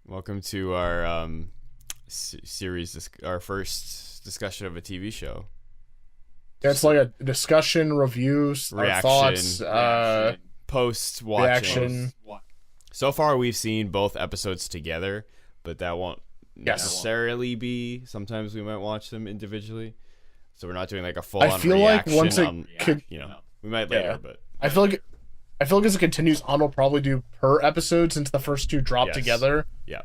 Welcome to our series, our first discussion of a TV show. It's like a discussion, reviews, our Reaction, thoughts, post-watching. reaction. So far, we've seen both episodes together, but that won't necessarily be. Sometimes we might watch them individually, so we're not doing like a full-on I feel like reaction. once it on, we might later, but I feel like as it continues on, we'll probably do per episode since the first two drop together. Yeah.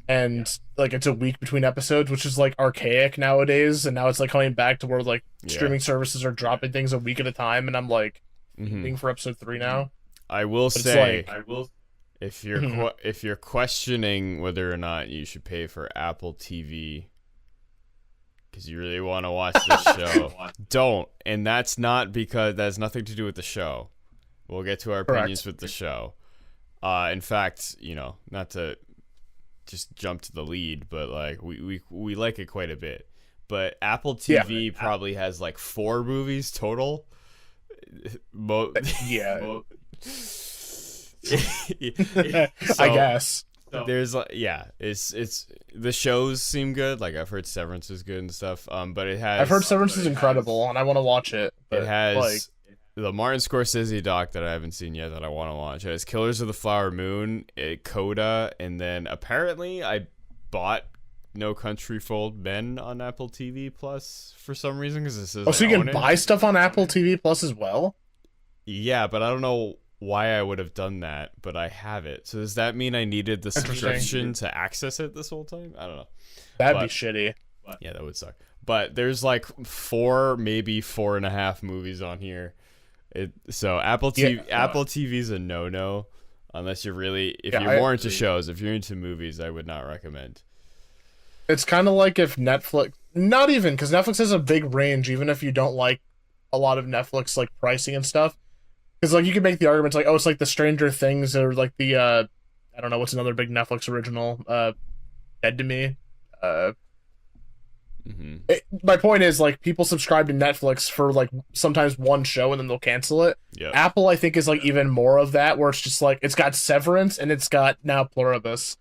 And like it's a week between episodes, which is like archaic nowadays, and now it's like coming back to where like streaming services are dropping things a week at a time, and I'm like waiting for episode 3 now. I will say, if you're questioning whether or not you should pay for Apple TV because you really want to watch this show, don't. And that's not because that has nothing to do with the show. We'll get to our opinions with the show. In fact, not to just jump to the lead, but like we like it quite a bit. But Apple TV probably has like 4 movies total. I guess. There's it's the shows seem good. Like I've heard Severance is good and stuff. But I've heard Severance is incredible and I want to watch it. But it has the Martin Scorsese doc that I haven't seen yet that I want to watch. It has Killers of the Flower Moon, Coda, and then apparently I bought No Country for Old Men on Apple TV Plus for some reason because this is. Oh, so you can buy stuff on Apple TV Plus as well? Yeah, but I don't know why I would have done that, but I have it. So does that mean I needed the subscription to access it this whole time? I don't know. That'd be shitty. Yeah, that would suck. But there's like 4, maybe 4.5 movies on here. So Apple TV is a no unless you're really you're more into shows. If you're into movies, I would not recommend. It's kind of like if Netflix, not even because Netflix has a big range, even if you don't like a lot of Netflix like pricing and stuff. Because like you can make the arguments like, oh, it's like the Stranger Things or like the I don't know what's another big Netflix original, Dead to Me. My point is like people subscribe to Netflix for like sometimes one show and then they'll cancel it. Apple I think is like even more of that, where it's just like it's got Severance and it's got now Pluribus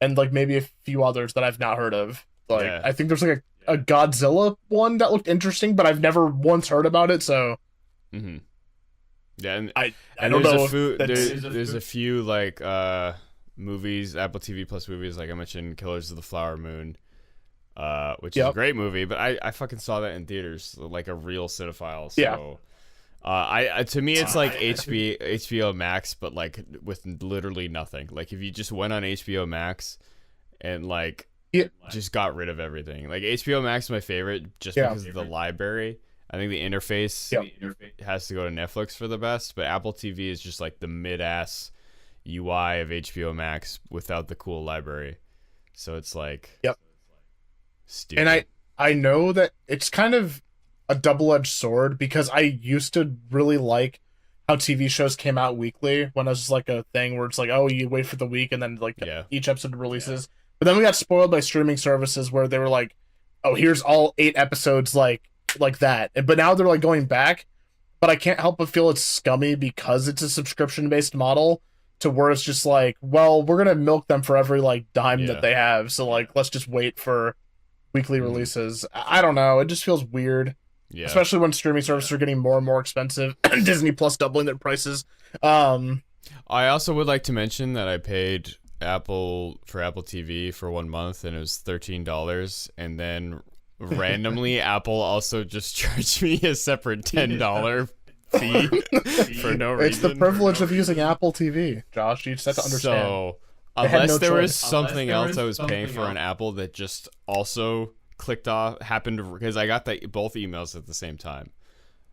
and like maybe a few others that I've not heard of. Like I think there's like a Godzilla one that looked interesting, but I've never once heard about it. So yeah, and I don't know. There's a few like movies, Apple TV Plus movies, like I mentioned, Killers of the Flower Moon. Which is a great movie, but I fucking saw that in theaters like a real cinephile. So, to me it's like HBO Max, but like with literally nothing. Like if you just went on HBO Max and like just got rid of everything. Like HBO Max is my favorite just because of the library. I think the interface has to go to Netflix for the best, but Apple TV is just like the mid-ass UI of HBO Max without the cool library. So it's like stupid. And I know that it's kind of a double-edged sword because I used to really like how TV shows came out weekly when it was just like a thing where it's like, oh, you wait for the week and then like each episode releases. But then we got spoiled by streaming services where they were like, oh, here's all 8 episodes like that. But now they're like going back, but I can't help but feel it's scummy because it's a subscription-based model to where it's just like, well, we're going to milk them for every like dime that they have. So like, let's just wait for weekly releases. I don't know. It just feels weird. Yeah. Especially when streaming services are getting more and more expensive. Disney Plus doubling their prices. I also would like to mention that I paid Apple TV for 1 month and it was $13, and then randomly Apple also just charged me a separate $10 fee for no reason. It's the privilege of using Apple TV, Josh. You just have to understand. So unless there was something else I was paying for on Apple that just also happened because I got both emails at the same time.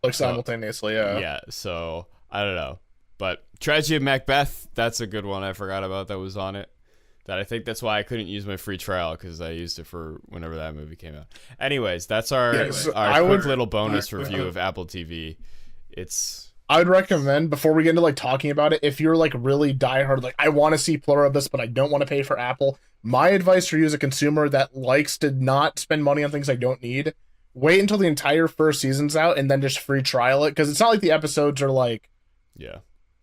Like simultaneously, Yeah, so I don't know. But Tragedy of Macbeth, that's a good one I forgot about that was on it. That I think that's why I couldn't use my free trial because I used it for whenever that movie came out. Anyways, that's our quick little bonus review of Apple TV. I would recommend, before we get into like talking about it, if you're like really diehard, like I want to see Pluribus, but I don't want to pay for Apple. My advice for you as a consumer that likes to not spend money on things I don't need, wait until the entire first season's out and then just free trial it, because it's not like the episodes are like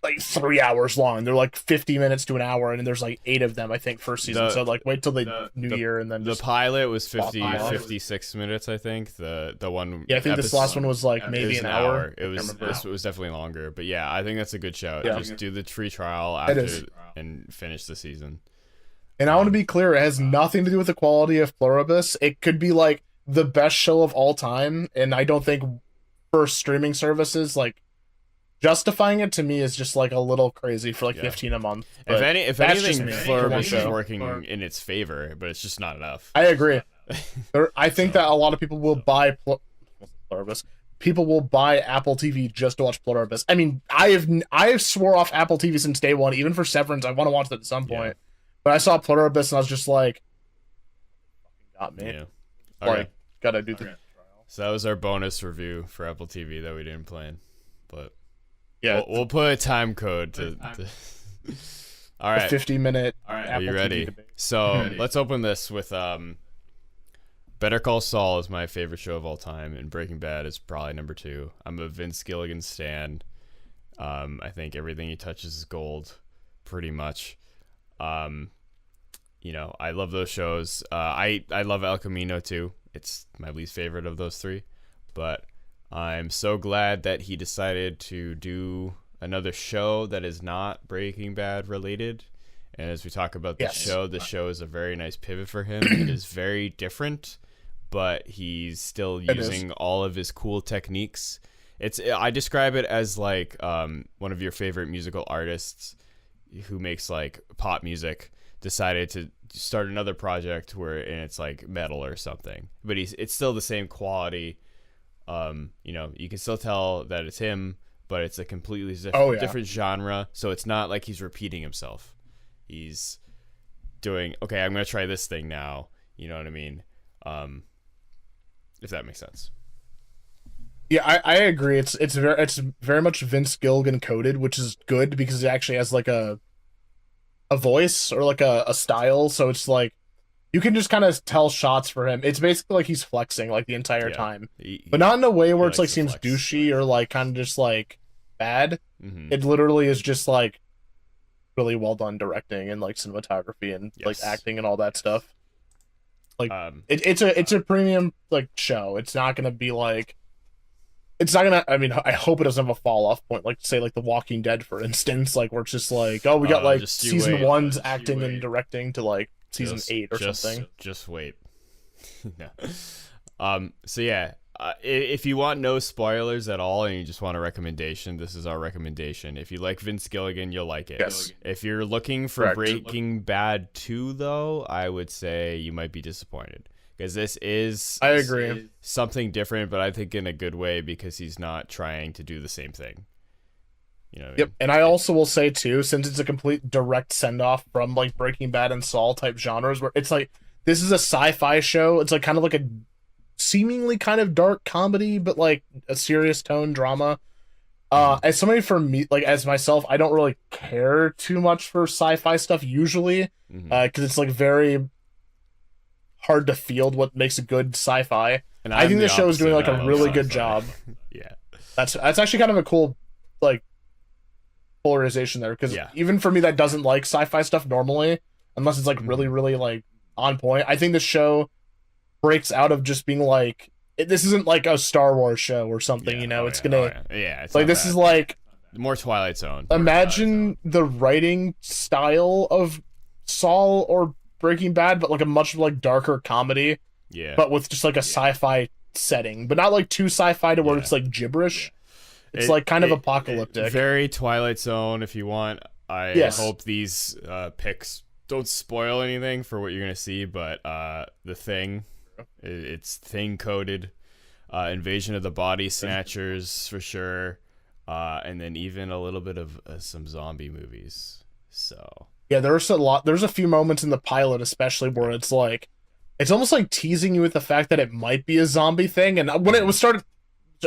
like 3 hours long. They're like 50 minutes to an hour, and there's like 8 of them, I think, first season. So like wait till the new year, and then the pilot was 56 minutes, I think. The one, yeah, I think this last one was like maybe an hour. This was definitely longer, but yeah, I think that's a good show. Yeah. Just do the free trial after and finish the season. And I want to be clear, it has nothing to do with the quality of Pluribus. It could be like the best show of all time, and I don't think for streaming services, like, justifying it to me is just like a little crazy for like 15 a month. If anything, Pluribus is working in its favor, but it's just not enough. I agree. I think that a lot of people will buy Pluribus. People will buy Apple TV just to watch Pluribus. I mean, I have swore off Apple TV since day one. Even for Severance, I want to watch that at some point. But I saw Pluribus and I was just like, got me. Yeah. Okay. Like, gotta do the. So that was our bonus review for Apple TV that we didn't plan, but yeah, we'll put a time code to all right, 50-minute. All right, Apple, are you ready? So let's open this with Better Call Saul is my favorite show of all time, and Breaking Bad is probably number 2. I'm a Vince Gilligan stan. I think everything he touches is gold, pretty much. You know, I love those shows. I love El Camino too. It's my least favorite of those 3, but I'm so glad that he decided to do another show that is not Breaking Bad related. And as we talk about the show is a very nice pivot for him. It is very different, but he's still using all of his cool techniques. I describe it as like one of your favorite musical artists who makes like pop music decided to start another project and it's like metal or something, but it's still the same quality. You know, you can still tell that it's him, but it's a completely different genre. So it's not like he's repeating himself. He's doing, okay, I'm gonna try this thing now. You know what I mean? If that makes sense. Yeah, I agree. It's very much Vince Gilligan coded, which is good because it actually has like a voice or like a style. So it's like you can just kind of tell shots for him. It's basically like he's flexing like the entire time, but not in a way where it's like seems douchey or like kind of just like bad. Mm-hmm. It literally is just like really well done directing and like cinematography and like acting and all that stuff. Like it's a premium like show. It's not gonna be like. It's not gonna. I mean, I hope it doesn't have a fall off point, like say, like The Walking Dead, for instance, like where it's just like, oh, we got like season 1's acting and directing to like season 8 or something. Just wait. No. So yeah, if you want no spoilers at all and you just want a recommendation, this is our recommendation. If you like Vince Gilligan, you'll like it. Yes. If you're looking for Breaking Bad 2, though, I would say you might be disappointed. Because this is something different, but I think in a good way because he's not trying to do the same thing. You know what I mean? And I also will say too, since it's a complete direct send off from like Breaking Bad and Saul type genres, where it's like this is a sci-fi show. It's like kind of like a seemingly kind of dark comedy, but like a serious tone drama. As somebody for me, like as myself, I don't really care too much for sci-fi stuff usually, because it's like very hard to field what makes a good sci-fi. And I think the show is doing like a really good job. Yeah, that's actually kind of a cool like polarization there, because even for me that doesn't like sci-fi stuff normally, unless it's like really like on point, I think the show breaks out of just being like this isn't like a Star Wars show or something. You know, it's it's like this is like more Twilight Zone. Imagine the writing style of Saul or Breaking Bad, but like a much like darker comedy, but with just like a sci-fi setting, but not like too sci-fi to where it's like gibberish. It's like kind of apocalyptic. Very Twilight Zone if you want. I hope these picks don't spoil anything for what you're gonna see, but The Thing, it's Thing coded, Invasion of the Body Snatchers for sure, and then even a little bit of some zombie movies. So. Yeah, there's a few moments in the pilot especially where it's like it's almost like teasing you with the fact that it might be a zombie thing. And when it was started,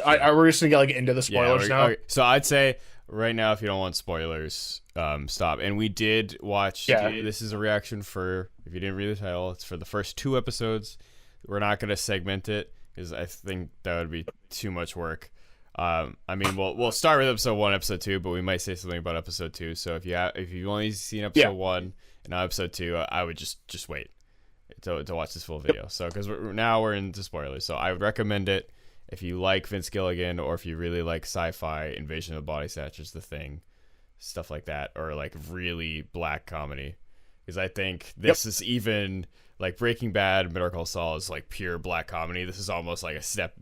we're just gonna get like into the spoilers now. Okay. So I'd say right now, if you don't want spoilers, stop. And we did watch. This is a reaction for if you didn't read the title. It's for the first 2 episodes. We're not gonna segment it because I think that would be too much work. I mean, we'll start with episode 1, episode 2, but we might say something about episode 2. So if you've only seen episode 1 and not episode 2, I would just wait to watch this full video. So because we're into spoilers, so I would recommend it if you like Vince Gilligan, or if you really like sci-fi, Invasion of the Body Snatchers, The Thing, stuff like that, or like really black comedy. Because I think this is even like Breaking Bad, Better Call Saul is like pure black comedy. This is almost like a step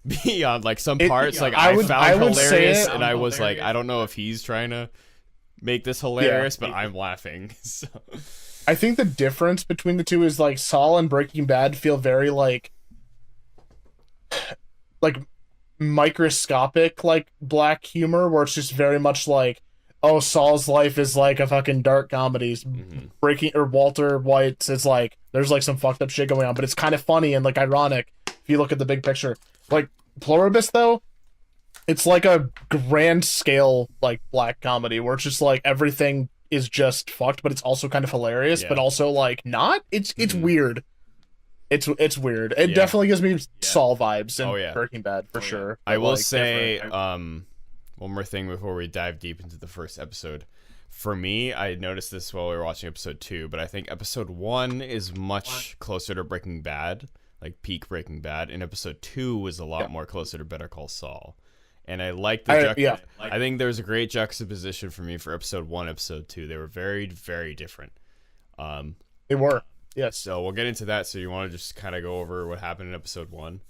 beyond like some parts. Like I found hilarious, and I was like, I don't know if he's trying to make this hilarious, but I'm laughing. So I think the difference between the two is like Saul and Breaking Bad feel very like microscopic, like black humor, where it's just very much like, oh, Saul's life is like a fucking dark comedy. Walter White's, it's like there's like some fucked up shit going on, but it's kind of funny and like ironic if you look at the big picture. Like Pluribus, though, it's like a grand scale like black comedy where it's just like everything is just fucked, but it's also kind of hilarious, but also like not. It's weird. It's weird. It definitely gives me Saul vibes in Breaking Bad for sure. I will say one more thing before we dive deep into the first episode. For me, I noticed this while we were watching episode 2, but I think episode 1 is much closer to Breaking Bad, like peak Breaking Bad, and episode 2 was a lot more closer to Better Call Saul. And I like the I think there was a great juxtaposition for me for episode 1, episode 2. They were very, very different. They were. Yes. So we'll get into that. So you want to just kind of go over what happened in episode 1?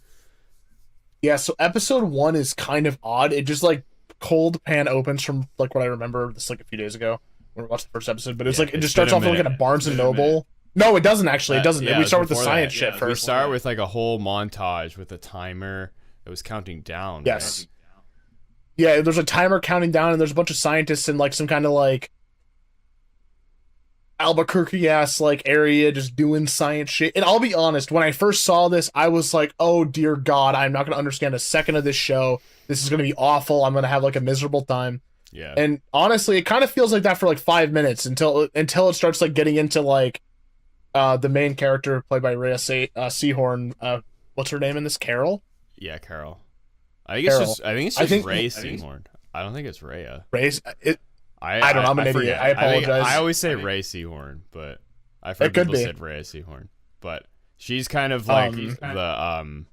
Yeah, so episode 1 is kind of odd. It just like cold pan opens from like what I remember this like a few days ago when we watched the first episode, but it's like it just starts off like in a Barnes and Noble. No, it doesn't actually. It doesn't. We start with the science shit first. We start with like a whole montage with a timer that was counting down. Yes. Right? Yeah, there's a timer counting down, and there's a bunch of scientists in like some kind of like Albuquerque ass like area just doing science shit. And I'll be honest, when I first saw this, I was like, oh dear God, I'm not gonna understand a second of this show. This is gonna be awful. I'm gonna have like a miserable time. Yeah. And honestly, it kind of feels like that for like 5 minutes until it starts like getting into like the main character played by Rhea Seehorn. What's her name in this? Carol? Yeah, Carol. I think it's just Ray Seehorn. I don't think it's Rhea. I don't know. I'm an idiot. I apologize. I always say Ray Seehorn, but I've heard people say Rhea Seehorn. But she's kind of like the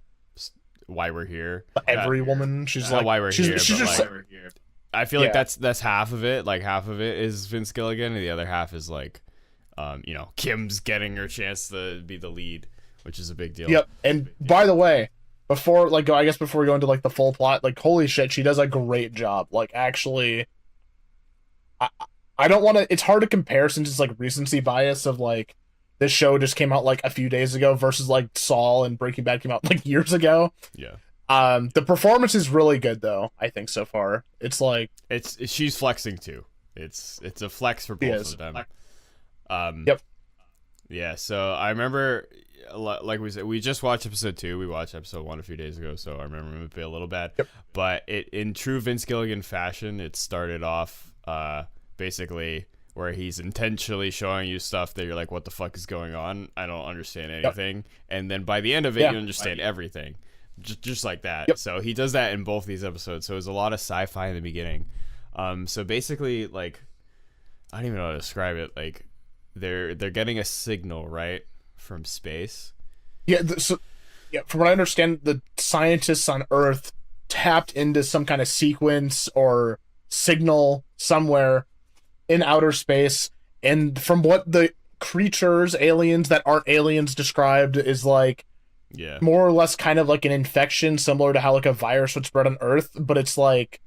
why we're here. Every woman. She's like why we're here. She's just like, I feel like that's half of it. Like half of it is Vince Gilligan, and the other half is like, Kim's getting her chance to be the lead, which is a big deal. Yep. And by the way, before we go into like the full plot, like holy shit, she does a great job. Like actually, I don't want to. It's hard to compare since it's like recency bias of like this show just came out like a few days ago versus like Saul and Breaking Bad came out like years ago. Yeah. The performance is really good though. I think so far it's like she's flexing too. It's a flex for both of them. Yep. Yeah. So I remember, like we said, we just watched episode 2. We watched episode 1 a few days ago, so I remember it being a little bad. Yep. But in true Vince Gilligan fashion, it started off basically where he's intentionally showing you stuff that you're like, what the fuck is going on? I don't understand anything. Yep. And then by the end of it, you understand everything. Just like that. Yep. So he does that in both these episodes. So it was a lot of sci-fi in the beginning. So basically, like, I don't even know how to describe it. Like, they're getting a signal, right, from space. Yeah. From what I understand, the scientists on Earth tapped into some kind of sequence or signal somewhere in outer space, and from what the creatures, aliens that aren't aliens described, is like more or less kind of like an infection similar to how like a virus would spread on Earth, but it's like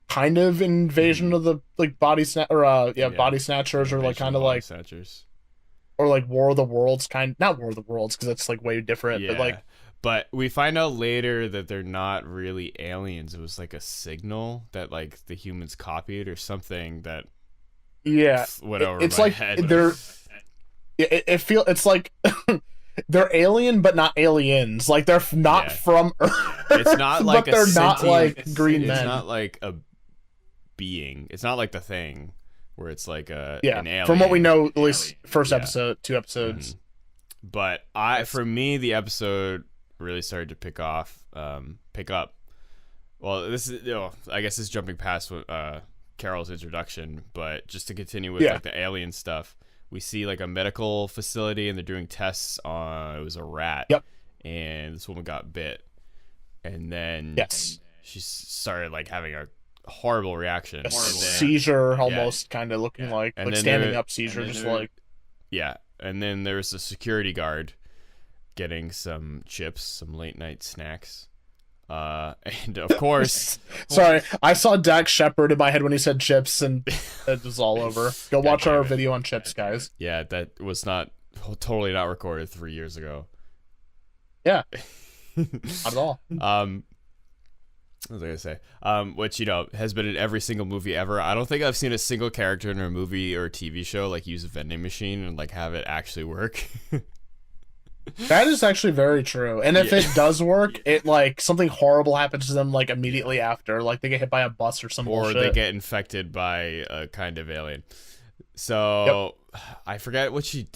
kind of invasion of the like body snatchers, or like kind of like snatchers, or like War of the Worlds not War of the Worlds because that's like way different, but we find out later that they're not really aliens. It was like a signal that like the humans copied or something that went over my head. It's like they're alien but not aliens. Like they're not from Earth. It's not like but they're not like green men. It's not like a being. It's not like The Thing where it's like an alien. From what we know, at least first episode, 2 episodes. But for me, the episode really started to pick up Well, this is, I guess it's jumping past Carol's introduction, but just to continue with like the alien stuff, we see like a medical facility and they're doing tests on, it was a rat. Yep. And this woman got bit, and then she started like having a horrible reaction, a seizure, almost kind of looking like standing up seizure, just like and then there's a security guard getting some chips, some late night snacks, and of course sorry, I saw Dax Shepard in my head when he said chips, and it was all over. Go watch our video on chips, guys. Yeah, that was totally not recorded 3 years ago. Yeah. Not at all. What was I gonna say? Which, you know, has been in every single movie ever. I don't think I've seen a single character in a movie or a TV show like use a vending machine and like have it actually work. That is actually very true. And if it does work, it like something horrible happens to them like immediately after, like they get hit by a bus or some bullshit. Or they get infected by a kind of alien. So I forget what she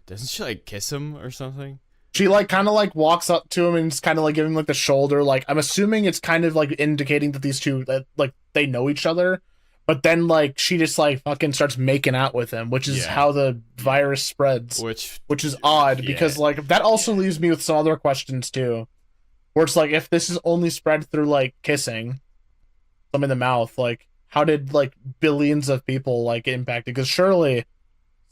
doesn't she like kiss him or something? She like kind of like walks up to him and just kind of like giving him like the shoulder. Like I'm assuming it's kind of like indicating that these two like they know each other. But then like she just like fucking starts making out with him, which is how the virus spreads. Which is odd because like that also leaves me with some other questions too. Where it's like if this is only spread through like kissing them in the mouth, like how did like billions of people like get impacted? Because surely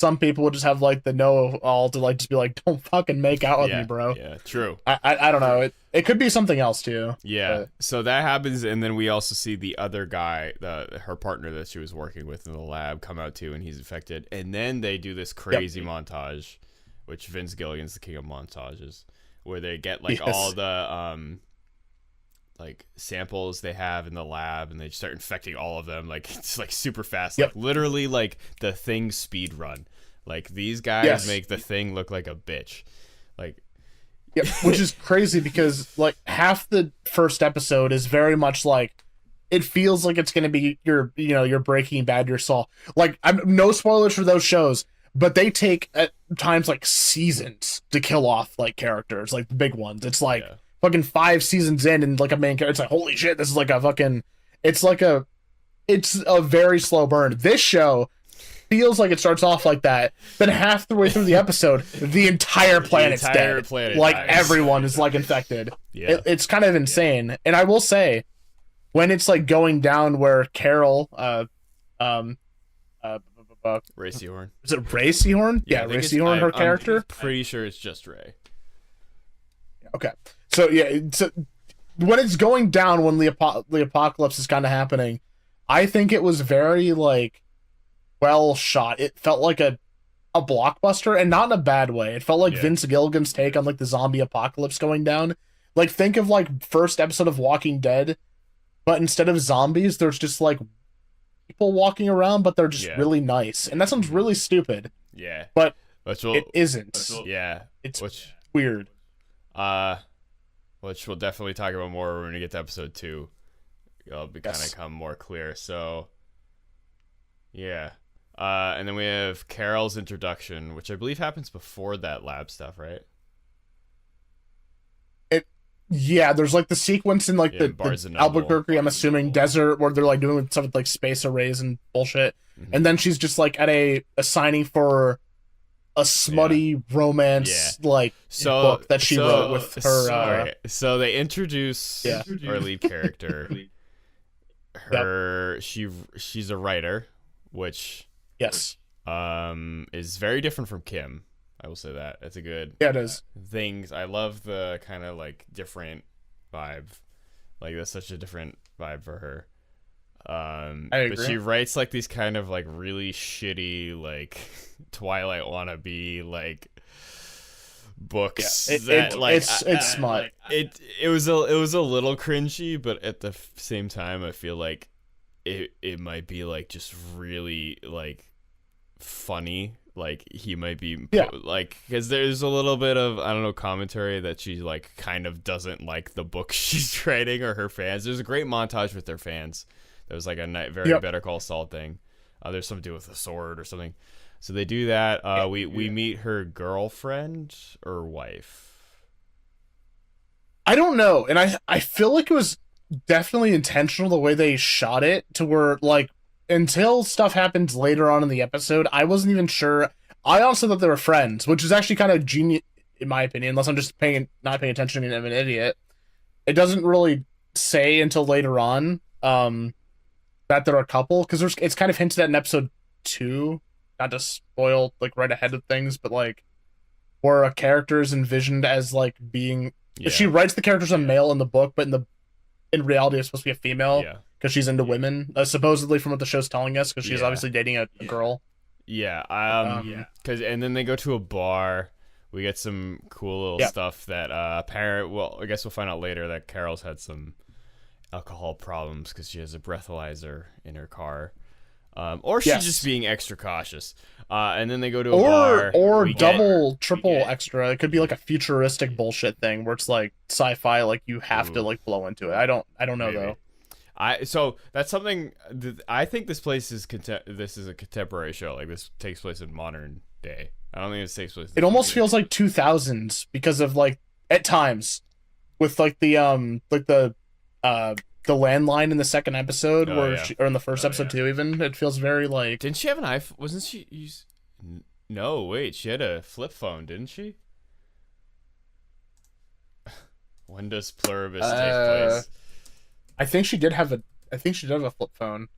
some people would just have like the know-all to like just be like, don't fucking make out with me, bro. Yeah, true. I don't know. It could be something else too. Yeah. But. So that happens, and then we also see the other guy, her partner that she was working with in the lab, come out too, and he's infected. And then they do this crazy montage, which Vince Gilligan's the king of montages, where they get like all the like samples they have in the lab, and they start infecting all of them. Like it's like super fast, like literally like the Thing speed run. Like these guys make the Thing look like a bitch. Like, which is crazy because like half the first episode is very much like it feels like it's gonna be your Breaking Bad, your Saul. Like I'm no spoilers for those shows, but they take at times like seasons to kill off like characters, like the big ones. It's like fucking 5 seasons in, and like a main character, it's like holy shit, this is like a fucking. It's a very slow burn. This show feels like it starts off like that, then half the way through the episode, the entire planet's dead. Like dies. Everyone is like infected. It's kind of insane. And I will say, when it's like going down where Carol, Ray Seahorn. Is it Ray Seahorn? Yeah, Ray Seahorn, her character. I'm pretty sure it's just Ray. Okay, so when it's going down, when the apocalypse is kind of happening, I think it was very like well shot. It felt like a blockbuster, and not in a bad way. It felt like Vince Gilligan's take on like the zombie apocalypse going down. Like think of like first episode of Walking Dead, but instead of zombies, there's just like people walking around, but they're just really nice, and that sounds really stupid. Yeah, but it isn't. It's weird. Which we'll definitely talk about more when we get to episode 2. It'll become more clear. So, and then we have Carol's introduction, which I believe happens before that lab stuff, right? There's like the sequence in like the Albuquerque, I'm assuming, desert where they're like doing stuff with like space arrays and bullshit. Mm-hmm. And then she's just like at a signing for a smutty romance book that she wrote with her. So they introduce our lead character. She's a writer, which is very different from Kim. I will say that. That's a good it is. Things. I love the kind of like different vibe. Like that's such a different vibe for her. I agree. But she writes like these kind of like really shitty like Twilight wannabe like books. It's smart. It was a little cringy, but at the same time, I feel like it might be like just really like funny. Like he might be like, because there's a little bit of commentary that she like kind of doesn't like the book she's writing or her fans. There's a great montage with their fans. There was like a very Better Call Saul thing. There's something to do with a sword or something. So they do that. We meet her girlfriend or wife. I don't know, and I feel like it was definitely intentional the way they shot it, to where like until stuff happens later on in the episode, I wasn't even sure. I honestly thought they were friends, which is actually kind of genius in my opinion, unless I'm just not paying attention and I'm an idiot. It doesn't really say until later on that they're a couple, because it's kind of hinted at in episode 2, not to spoil like right ahead of things, but like where a character is envisioned as like being, she writes the characters a male in the book, but in reality it's supposed to be a female because she's into women, supposedly, from what the show's telling us, because she's obviously dating a girl. Because and then they go to a bar. We get some cool little stuff that well, I guess we'll find out later that Carol's had some alcohol problems because she has a breathalyzer in her car. Or she's just being extra cautious. And then they go to a bar. Or triple extra. It could be like a futuristic bullshit thing where it's like sci-fi, like you have to like blow into it. I don't know though. So that's something I think this place is this is a contemporary show. Like this takes place in modern day. I don't think it takes place. It almost feels like 2000s because of like at times with like the landline in the second episode or in the first episode too. Even it feels very like. Didn't she have an iPhone? Wasn't she? No, wait. She had a flip phone, didn't she? When does Pluribus take place? I think she did have a flip phone,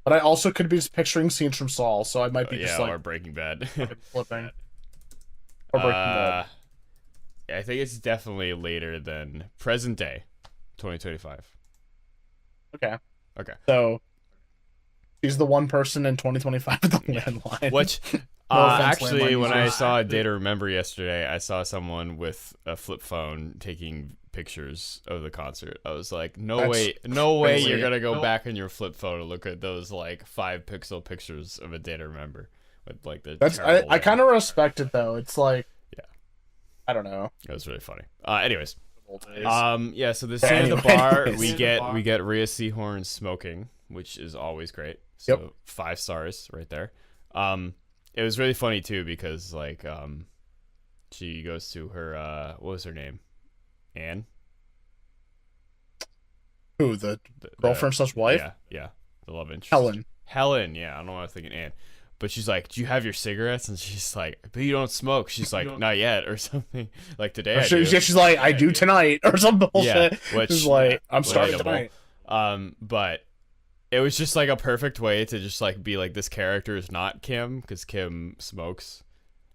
but I also could be just picturing scenes from Saul, so I might be just like or Breaking Bad, flipping. Or Breaking Bad. I think it's definitely later than present day, 2025. Okay. So she's the one person in 2025 with the landline. Which, actually, when I saw a Day to Remember yesterday, I saw someone with a flip phone taking pictures of the concert. I was like, no way you're gonna go back on your flip phone and look at those like 5-pixel pictures of a Day to Remember with like the. I kind of respect it though. It's like, I don't know. It was really funny. Anyways. So this scene at the bar, we get Rhea Seehorn smoking, which is always great. So 5 stars right there. It was really funny too because like she goes to her what was her name? Anne? Who, the girlfriend slash wife? Yeah. The love interest. Helen, yeah. I don't know why I was thinking Anne. But she's like, do you have your cigarettes? And she's like, but you don't smoke. She's like, not yet, or something. Like today. She's like, I do tonight, or some bullshit. Yeah, which is like, I'm starting tonight. But it was just like a perfect way to just like be like, this character is not Kim because Kim smokes.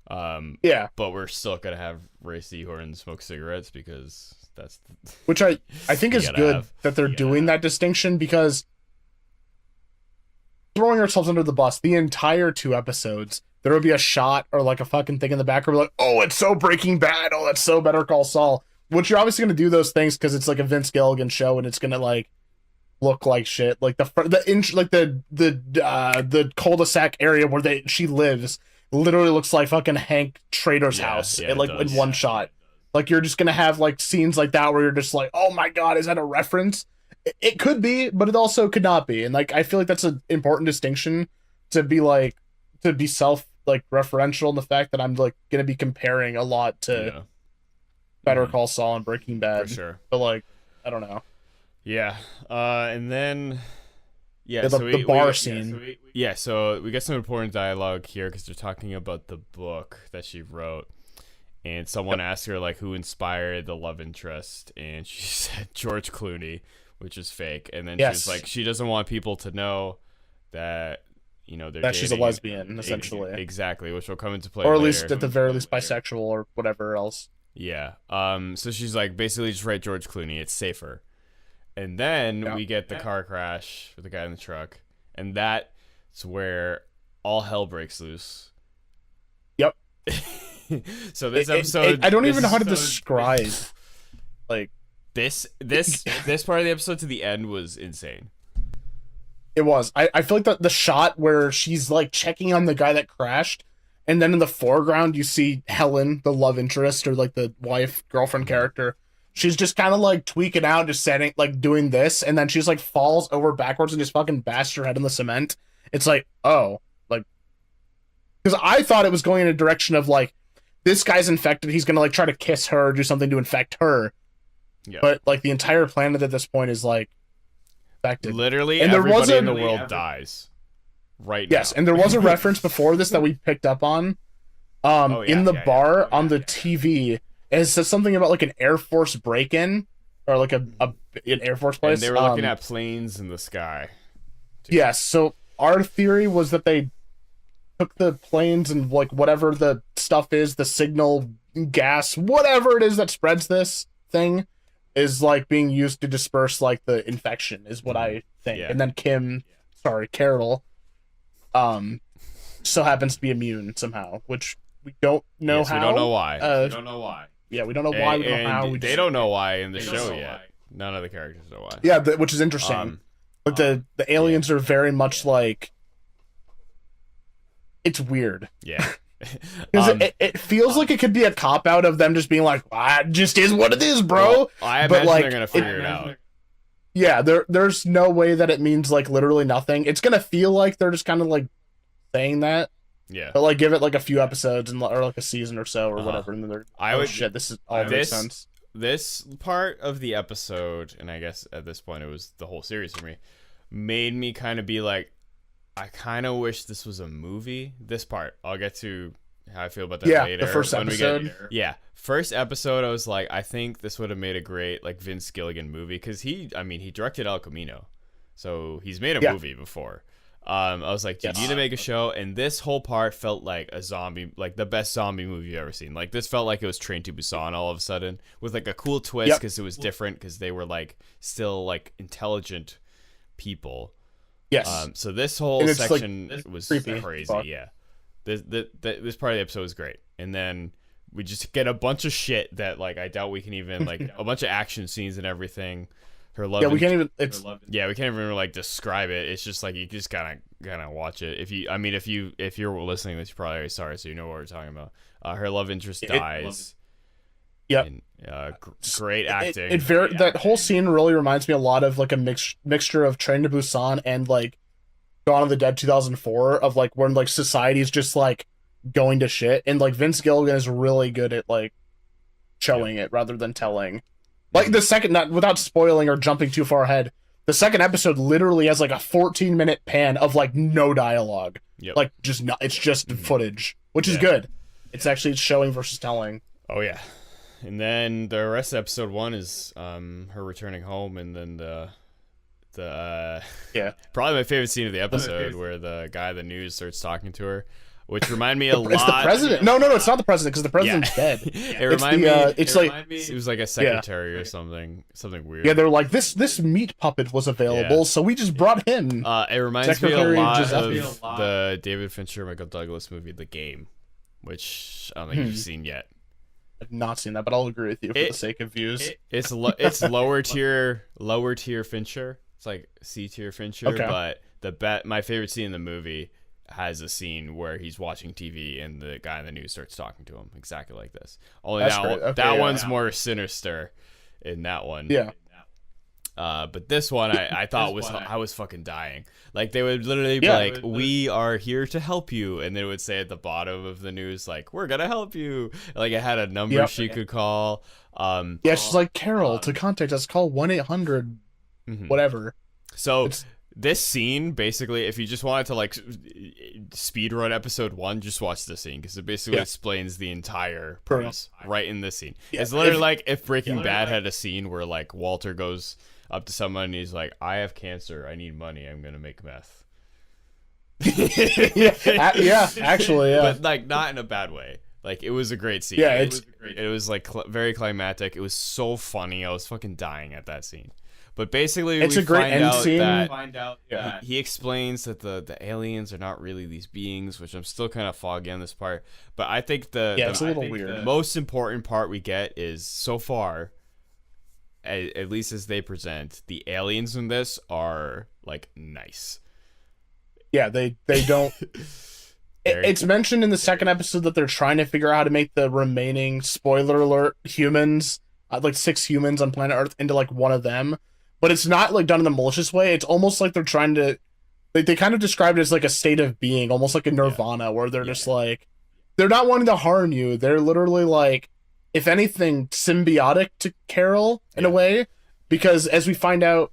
But we're still gonna have Ray Seahorn smoke cigarettes because that's which I think is good that they're doing that distinction, because throwing ourselves under the bus, the entire 2 episodes, there would be a shot or like a fucking thing in the background like, oh, it's so Breaking Bad, oh, that's so Better Call Saul, which you're obviously going to do those things because it's like a Vince Gilligan show and it's going to like look like shit. Like the cul-de-sac area where she lives literally looks like fucking Hank Trader's house in one shot. Like you're just going to have like scenes like that where you're just like, oh my God, is that a reference? It could be, but it also could not be. And like I feel like that's an important distinction to be self like referential in the fact that I'm like gonna be comparing a lot to Better Call Saul and Breaking Bad. For sure. But like, I don't know. Yeah. And then the bar scene. So we get some important dialogue here because they're talking about the book that she wrote. And someone asked her like who inspired the love interest, and she said George Clooney, which is fake. And then she's like, she doesn't want people to know that, you know, that she's a lesbian, essentially. Exactly, which will come into play or at later. least at the very least bisexual or whatever else. Yeah. So she's like, basically just write George Clooney, it's safer. And then we get the car crash with the guy in the truck, and that's where all hell breaks loose. Yep. So this episode, I don't even know how to describe like this part of the episode to the end was insane. It was. I feel like the shot where she's like checking on the guy that crashed, and then in the foreground you see Helen, the love interest or like the wife girlfriend character. She's just kind of like tweaking out, just setting like doing this, and then she's like falls over backwards and just fucking bashes her head in the cement. It's like, oh, like, because I thought it was going in a direction of like, this guy's infected, he's gonna like try to kiss her or do something to infect her. Yeah. But like the entire planet at this point is like affected. Literally, and everybody in the world dies right now. Yes, and there was a reference before this that we picked up on. In the bar on the TV, it says something about like an Air Force break-in or like an Air Force place. And they were looking at planes in the sky. Yes, so our theory was that they took the planes and like whatever the stuff is, the signal, gas, whatever it is that spreads this thing, is like being used to disperse like the infection, is what I think. And then Carol, still happens to be immune somehow, which we don't know how. We don't know why. Yeah, we don't know why. We don't know how. They don't know why in the show yet. None of the characters know why. Yeah, which is interesting. But the aliens are very much like, it's weird. Yeah. Because it feels like it could be a cop out of them just being like, it just is what it is, bro. Well, I imagine they're gonna figure it out. Yeah, there's no way that it means like literally nothing. It's gonna feel like they're just kind of like saying that. Yeah. But like give it like a few episodes and or like a season or so or whatever, and then they're shit. This is all makes sense. This part of the episode, and I guess at this point it was the whole series for me, made me kind of be like, I kind of wish this was a movie. This part, I'll get to how I feel about that later. The first episode. First episode, I was like, I think this would have made a great like Vince Gilligan movie because he directed El Camino, so he's made a movie before. I was like, you need to make a show, and this whole part felt like a zombie, like the best zombie movie you've ever seen. Like this felt like it was Train to Busan all of a sudden with like a cool twist because it was different because they were like still like intelligent people. Yes. So this whole section was creepy. Crazy. Fuck. Yeah. This part of the episode was great, and then we just get a bunch of shit that like I doubt we can even like a bunch of action scenes and everything. Her love. Yeah, we can't even. We can't even like describe it. It's just like you just gotta watch it. If you're listening to this, you probably already saw it, so you know what we're talking about. Her love interest dies. Yep. And, great acting. That whole scene really reminds me a lot of like a mixture of Train to Busan and like Dawn of the Dead 2004, of like when like society's just like going to shit, and like Vince Gilligan is really good at like showing it rather than telling. Like the second, not without spoiling or jumping too far ahead, the second episode literally has like a 14-minute pan of like no dialogue. Yep. Like it's just footage, which is good. It's actually showing versus telling. Oh yeah. And then the rest of episode 1 is her returning home, and then the probably my favorite scene of the episode where the guy at the news starts talking to her, which reminded me a lot. It's the president. No, it's not the president because the president's dead. It reminded me. It was like a secretary or something weird. Yeah, they're like this meat puppet was available, so we just brought him. It reminds me a lot of the David Fincher, Michael Douglas movie, The Game, which I don't think you've seen yet. I've not seen that, but I'll agree with you for the sake of views. It's lower tier Fincher. It's like C tier Fincher, but my favorite scene in the movie has a scene where he's watching TV and the guy in the news starts talking to him exactly like this. Only that one's more sinister in that one. Yeah. But this one I thought I was fucking dying. Like they would literally be like, "We are here to help you," and they would say at the bottom of the news like, "We're gonna help you." Like it had a number she could call. She's like, "Carol, to contact us, call 1-800 whatever." So this scene, basically, if you just wanted to like speed run episode 1, just watch this scene because it basically explains the entire premise right in this scene. Yeah, it's literally like if Breaking Bad had a scene where like Walter goes up to someone and he's like, "I have cancer, I need money, I'm gonna make meth." Actually, but like not in a bad way. Like it was a great scene. Yeah, it was like very climactic. It was so funny. I was fucking dying at that scene. But basically, it's a great end scene. That he explains that the aliens are not really these beings, which I'm still kind of foggy on this part. But I think it's a little weird. The most important part we get is so far, at least as they present, the aliens in this are like nice. Yeah, they don't. It's mentioned in the second episode that they're trying to figure out how to make the remaining, spoiler alert, humans, like 6 humans on planet Earth, into like one of them. But it's not like done in a malicious way. It's almost like they're trying to. They kind of describe it as like a state of being, almost like a nirvana, where they're just like, they're not wanting to harm you. They're literally like if anything, symbiotic to Carol in a way, because as we find out,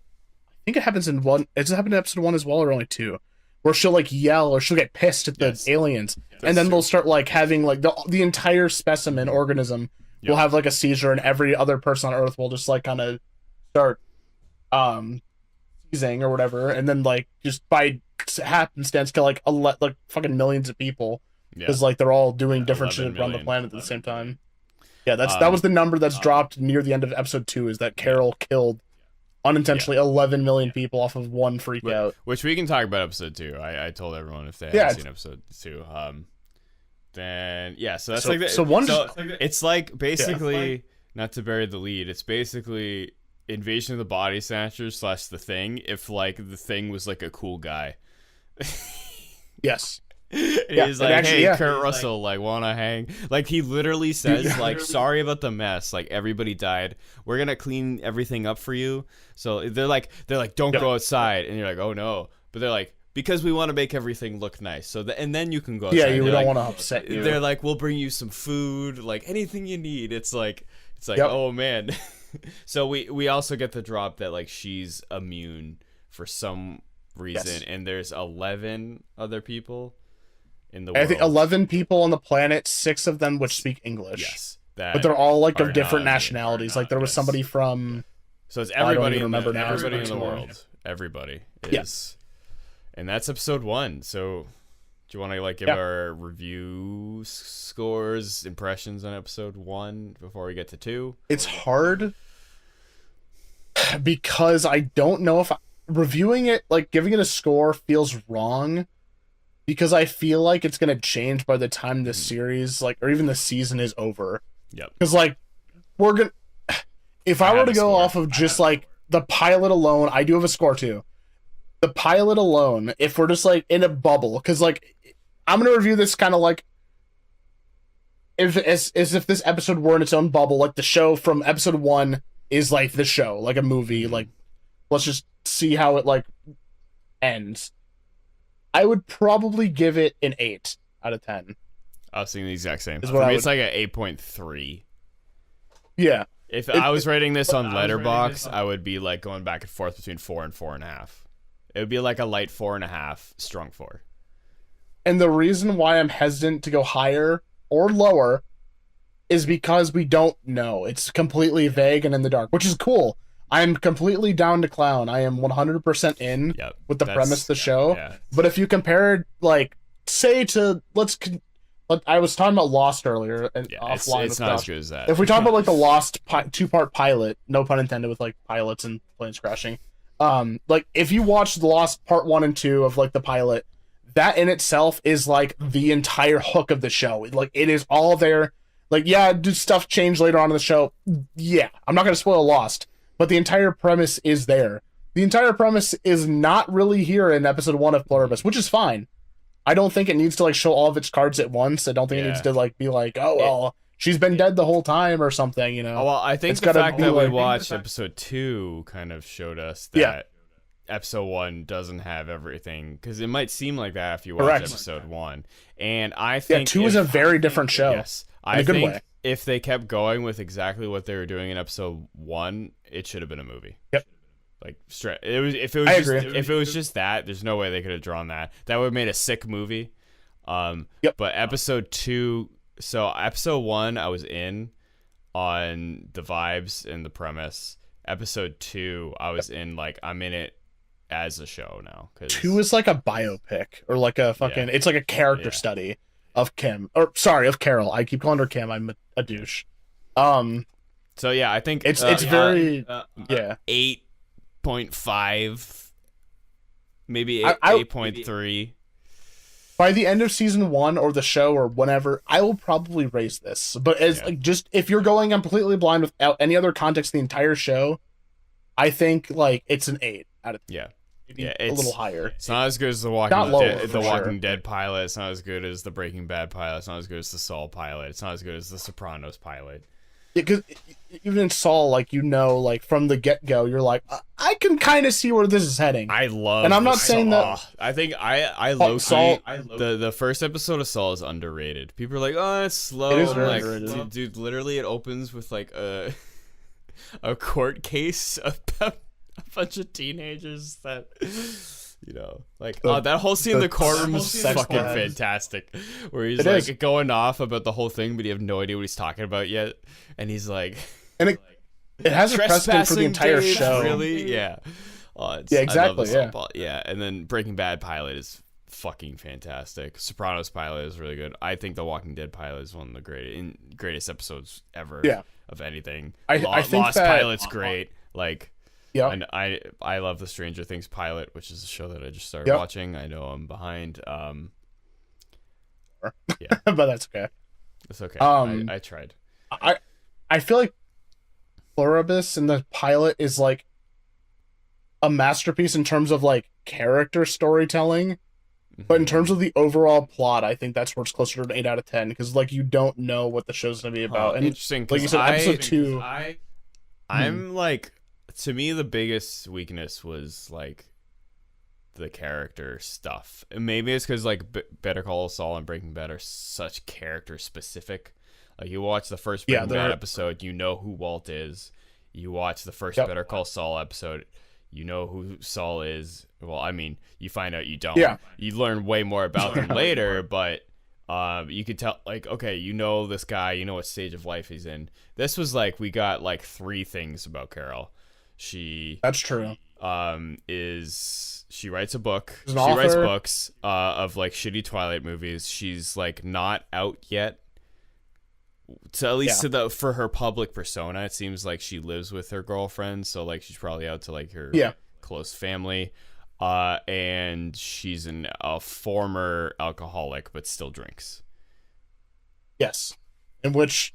I think it happens in one. Does it happen in episode 1 as well, or only 2? Where she'll like yell or she'll get pissed at the aliens, and then they'll start like having like the entire specimen organism will have like a seizure, and every other person on Earth will just like kind of start seizing or whatever, and then like just by happenstance kill like fucking millions of people because like they're all doing different shit around the planet at the same time. Yeah, that was the number that's dropped near the end of episode 2, is that Carol killed unintentionally 11 million people off of one freak out. Which we can talk about episode 2. I told everyone if they haven't seen episode 2. Then so that's it's like basically not to bury the lead. It's basically Invasion of the Body Snatchers / The Thing if like the Thing was like a cool guy. Yes. He's like, actually, hey, Kurt Russell, like, wanna hang? Like, he literally says, like, sorry about the mess. Like, everybody died. We're gonna clean everything up for you. So they're like, don't go outside. And you're like, oh no. But they're like, because we want to make everything look nice. So and then you can go outside. Yeah, we don't want to upset you. They're like, we'll bring you some food, like anything you need. It's like, oh man. So we also get the drop that like she's immune for some reason, and there's 11 other people in the world. I think 11 people on the planet, 6 of them which speak English. Yes, but they're all like of different nationalities. Like there was somebody from. So it's everybody in the world. Everybody is, and that's episode 1. So do you want to like give our review scores, impressions on episode 1 before we get to 2? It's hard because I don't know if reviewing it, like giving it a score, feels wrong. Because I feel like it's gonna change by the time this series, like, or even the season is over. Yep. Because like, we're gonna. If I were to go off of just like the pilot alone, I do have a score too. The pilot alone, if we're just like in a bubble, because like, I'm gonna review this kind of like, as if this episode were in its own bubble, like the show from episode 1 is like the show, like a movie. Like, let's just see how it like ends. I would probably give it an 8 out of 10. I was thinking the exact same. For me, it's like an 8.3. Yeah. If I was rating this on Letterboxd, I would be like going back and forth between 4 and 4.5. It would be like a light 4.5, strong 4. And the reason why I'm hesitant to go higher or lower is because we don't know. It's completely vague and in the dark, which is cool. I'm completely down to clown. I am 100% in with the premise of the show. Yeah. But if you compare, like, say to I was talking about Lost earlier and offline. It's not as good as that. If we talk about like the Lost 2-part pilot, no pun intended, with like pilots and planes crashing. Like if you watch the Lost part 1 and 2 of like the pilot, that in itself is like the entire hook of the show. Like it is all there. Like do stuff change later on in the show? Yeah, I'm not gonna spoil Lost. But the entire premise is there. The entire premise is not really here in episode 1 of Pluribus, which is fine. I don't think it needs to like show all of its cards at once. I don't think it needs to like be like, oh well, she's been dead the whole time or something, you know. Oh, well, I think the fact that we watched episode 2 kind of showed us that episode 1 doesn't have everything, because it might seem like that if you watch episode 1. And I think 2 is a very different show. Yes, I think if they kept going with exactly what they were doing in episode 1, it should have been a movie. Yep. Like if it was just that, there's no way they could have drawn that. That would have made a sick movie. But episode 2, so episode 1 I was in on the vibes and the premise. Episode 2 I was in like I'm in it as a show now. 2 is like a biopic or like a fucking it's like a character study of Carol. I keep calling her Kim. I'm a douche. So yeah, I think it's very 8.5, maybe 8.3. By the end of season 1 or the show or whenever, I will probably raise this. But as like just if you're going completely blind without any other context, the entire show, I think like it's an 8 out of 10. It's a little higher. It's not as good as the Walking Dead pilot. It's not as good as the Breaking Bad pilot. It's not as good as the Saul pilot. It's not as good as the Sopranos pilot. because even in Saul, like, you know, like from the get go, you're like, I can kind of see where this is heading. I love, and I'm not saying that. I think I love Saul. The first episode of Saul is underrated. People are like, oh, it's slow. It is very like, underrated. dude, literally, it opens with like a court case about a bunch of teenagers that. You know, like that whole scene in the courtroom is fucking fantastic, where he's like going off about the whole thing, but you have no idea what he's talking about yet, and he's like, and it has a precedent for the entire show, really, yeah, yeah, exactly, yeah, and then Breaking Bad pilot is fucking fantastic. Sopranos pilot is really good. I think The Walking Dead pilot is one of the greatest episodes ever, of anything. I think Lost pilot's great, like. Yeah, and I love the Stranger Things pilot, which is a show that I just started watching. I know I'm behind. Yeah, but that's okay. It's okay. I tried. I feel like Pluribus in the pilot is like a masterpiece in terms of like character storytelling, but in terms of the overall plot, I think that's where it's closer to an 8 out of 10 because like you don't know what the show's gonna be about. And interesting, like you said, episode 2. I'm like. To me, the biggest weakness was like the character stuff. And maybe it's because like Better Call Saul and Breaking Bad are such character specific. Like you watch the first Breaking Bad episode, you know who Walt is. You watch the first Better Call Saul episode, you know who Saul is. Well, I mean, you find out you don't. Yeah. You learn way more about them later, but you could tell, like, okay, you know this guy, you know what stage of life he's in. This was like we got like 3 things about Carol. That's true. She writes a book. She writes books of like shitty Twilight movies. She's like not out yet. So at least for her public persona, it seems like she lives with her girlfriend. So like she's probably out to like her close family. And she's a former alcoholic, but still drinks. Yes, in which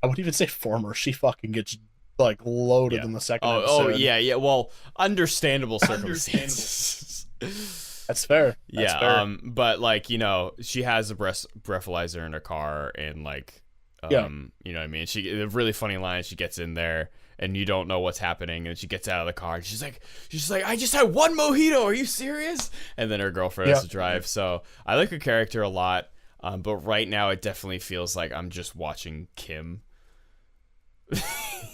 I wouldn't even say former. She fucking gets like loaded in the second episode. Oh yeah. Well, understandable circumstances. That's fair. That's fair. But like, you know, she has a breathalyzer in her car, and like, you know what I mean. A really funny line. She gets in there, and you don't know what's happening, and she gets out of the car, and she's like, I just had 1 mojito. Are you serious? And then her girlfriend has to drive. So I like her character a lot. But right now, it definitely feels like I'm just watching Kim.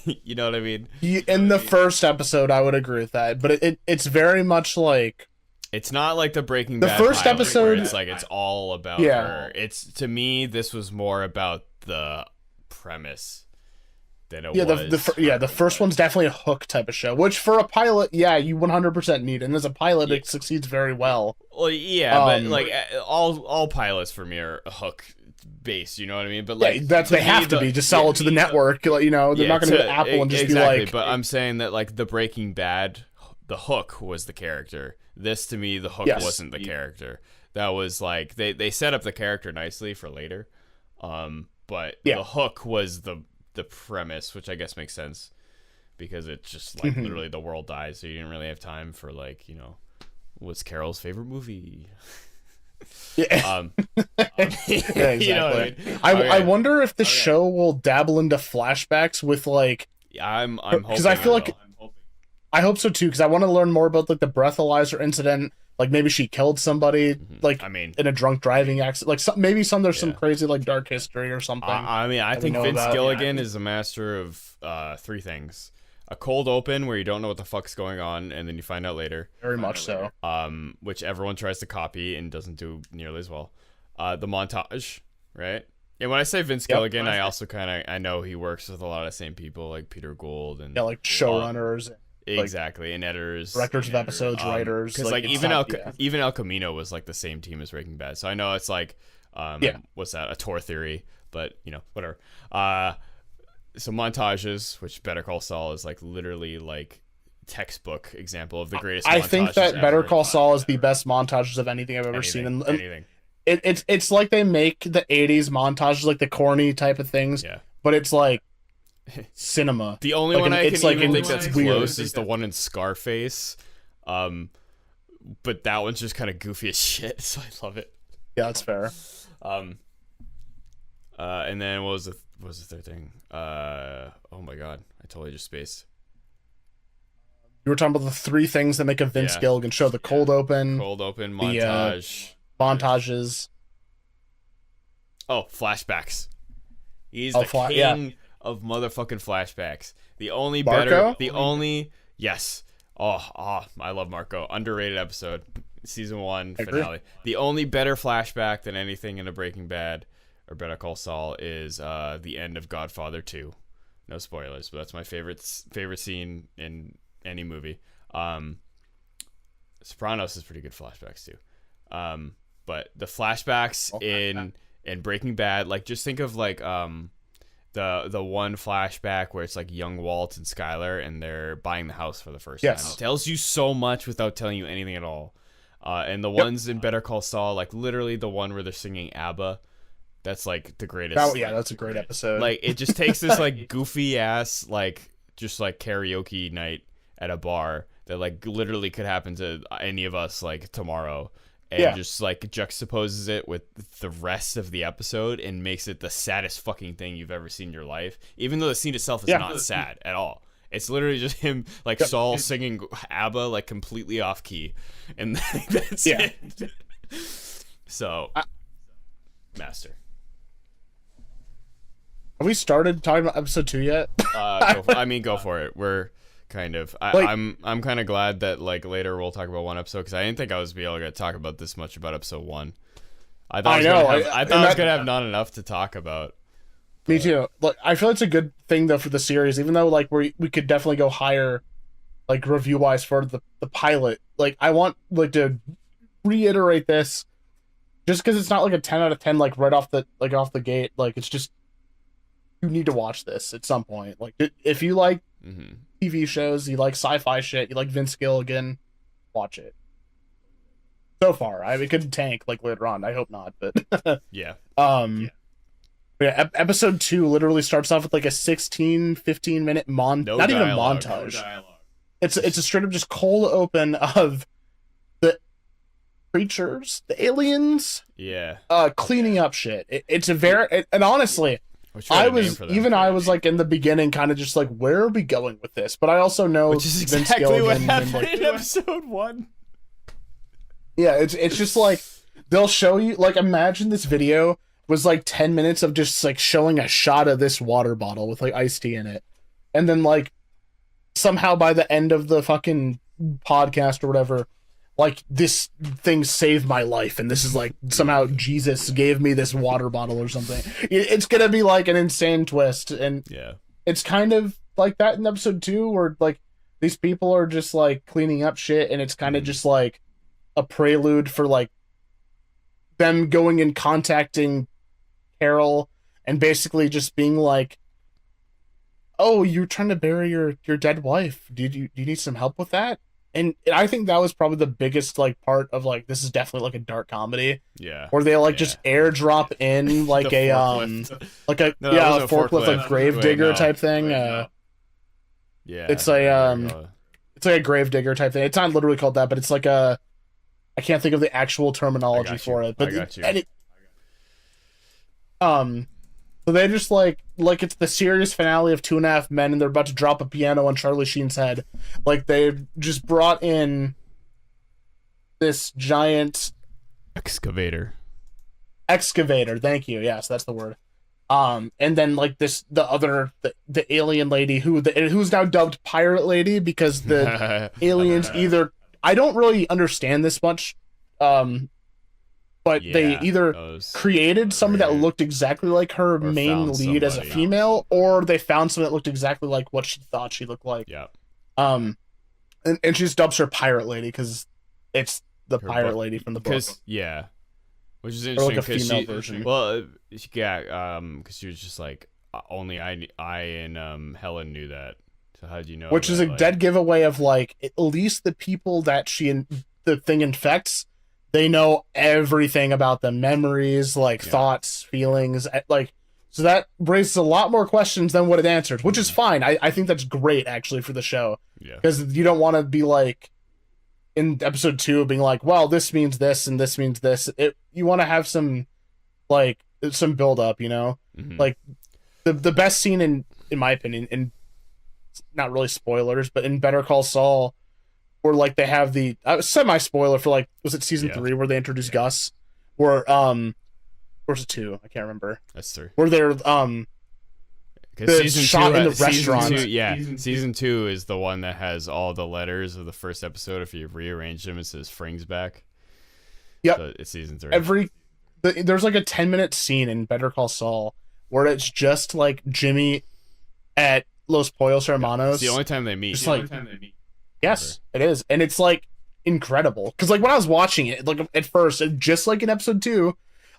You know what I mean? In the first episode, I would agree with that, but it's very much like it's not like the Breaking Bad first pilot, episode. Where it's like it's all about her. It's, to me, this was more about the premise than it was. The first one's definitely a hook type of show, which for a pilot, you 100% need, and as a pilot, it succeeds very well. Well, yeah, but like all pilots for me are a hook based, you know what I mean? But like they have to be to sell it to the network. You know, they're not going to go to Apple and just be like. But I'm saying that like the Breaking Bad, the hook was the character. This, to me, the hook wasn't the character. That was like they set up the character nicely for later, but the hook was the premise, which I guess makes sense because it's just like literally the world dies, so you didn't really have time for like, you know, what's Carol's favorite movie. Exactly. You know what I mean? I wonder if the show will dabble into flashbacks with like. I'm hoping, because I feel like I hope so too, because I want to learn more about like the breathalyzer incident. Like maybe she killed somebody, like in a drunk driving accident. Like maybe there's some crazy like dark history or something. I think Vince Gilligan is a master of 3 things: a cold open where you don't know what the fuck's going on, and then you find out later. Very much so. Which everyone tries to copy and doesn't do nearly as well. The montage, right? And when I say Vince Gilligan, I also I know he works with a lot of the same people, like Peter Gould and like showrunners. Exactly, and editors, directors of episodes, writers. Because like even El Camino was like the same team as Breaking Bad, so I know it's like, what's that? A Tor theory, but you know, whatever. So montages, which Better Call Saul is like literally like textbook example of the greatest. I think that Better Call Saul is the best montages of anything I've ever seen. And anything. It's like they make the 80s montages like the corny type of things, but it's like cinema. The only one I can even think that's close is the one in Scarface, but that one's just kind of goofy as shit, so I love it. Yeah, that's fair. And then what was the third thing? Oh my god, I totally just spaced. You were talking about the 3 things that make a Vince Gilligan show: the cold open montage, montages. Oh, flashbacks. He's the king of motherfucking flashbacks. The only Marco? Yes. Oh, I love Marco. Underrated episode. Season 1 finale. The only better flashback than anything in a Breaking Bad or Better Call Saul is the end of Godfather 2. No spoilers, but that's my favorite scene in any movie. Sopranos is pretty good flashbacks too. But the flashbacks in Breaking Bad, like just think of like the one flashback where it's like young Walt and Skylar and they're buying the house for the first time. It tells you so much without telling you anything at all. And the ones in Better Call Saul, like literally the one where they're singing ABBA, that's like the greatest. That's a great episode. Like it just takes this like goofy ass like just like karaoke night at a bar that like literally could happen to any of us like tomorrow, and just like juxtaposes it with the rest of the episode and makes it the saddest fucking thing you've ever seen in your life, even though the scene itself is not sad at all. It's literally just him like Saul singing ABBA like completely off key, and that's it. So master. Have we started talking about episode 2 yet? Go for it. We're kind of. I'm kind of glad that like later we'll talk about one episode, because I didn't think I was be able to talk about this much about episode 1. I thought I was gonna have not enough to talk about. Me too. Look, I feel it's a good thing though for the series, even though like we could definitely go higher, like review wise for the pilot. Like I want like to reiterate this, just because it's not like a 10 out of 10 like right off the gate. Like it's just, you need to watch this at some point. Like if you like TV shows, you like sci-fi shit, you like Vince Gilligan, watch it. So far, it could tank like later on. I hope not, but yeah. Episode 2 literally starts off with like a 15 minute not even a montage. No, it's a straight up just cold open of the creatures, the aliens, cleaning up shit. It's a very and honestly, I was like in the beginning kind of just like, where are we going with this? But I also know which is exactly what happened in episode 1. Yeah, it's just like they'll show you, like, imagine this video was like 10 minutes of just like showing a shot of this water bottle with like iced tea in it, and then like somehow by the end of the fucking podcast or whatever, like this thing saved my life and this is like somehow Jesus gave me this water bottle or something. It's gonna be like an insane twist, and it's kind of like that in episode 2 where like these people are just like cleaning up shit, and it's kind of just like a prelude for like them going and contacting Carol and basically just being like, oh, you're trying to bury your dead wife, do you need some help with that? And I think that was probably the biggest like part of like, this is definitely like a dark comedy, where they like just airdrop in like a forklift like grave digger type thing. It's like a grave digger type thing. It's not literally called that, but it's like I can't think of the actual terminology for it, but so they just like it's the serious finale of 2.5 Men, and they're about to drop a piano on Charlie Sheen's head. Like they just brought in this giant excavator. Thank you. Yes, that's the word. And then like the alien lady who's now dubbed Pirate Lady, because the aliens either, I don't really understand this much, but they either created someone that looked exactly like her main lead as a female, or they found someone that looked exactly like what she thought she looked like. Yeah. And she just dubs her Pirate Lady because it's the Pirate Lady from the book. Yeah. Which is interesting, like a female version. Well, because she was just like, only I and Helen knew that. So how did you know? Which is a dead giveaway of like, at least the people that the thing infects, they know everything about the memories, like thoughts, feelings, like, so that raises a lot more questions than what it answers, which is fine. I think that's great actually for the show, because you don't want to be like in episode 2 being like, well, this means this and this means this. You want to have some like some build up, like the best scene in my opinion, and not really spoilers, but in Better Call Saul, where like they have the semi spoiler for like, was it season 3 where they introduced Gus, or was it 2? I can't remember. That's 3. Where they're the shot in the restaurant. Season 2 is the one that has all the letters of the first episode. If you rearrange them, it says Fring's back. Yep. So it's season 3. There's like a 10-minute scene in Better Call Saul where it's just like Jimmy at Los Pollos Hermanos. It's the only time they meet. Yes, it is. And it's like incredible. Because like when I was watching it, like at first, just like in episode 2,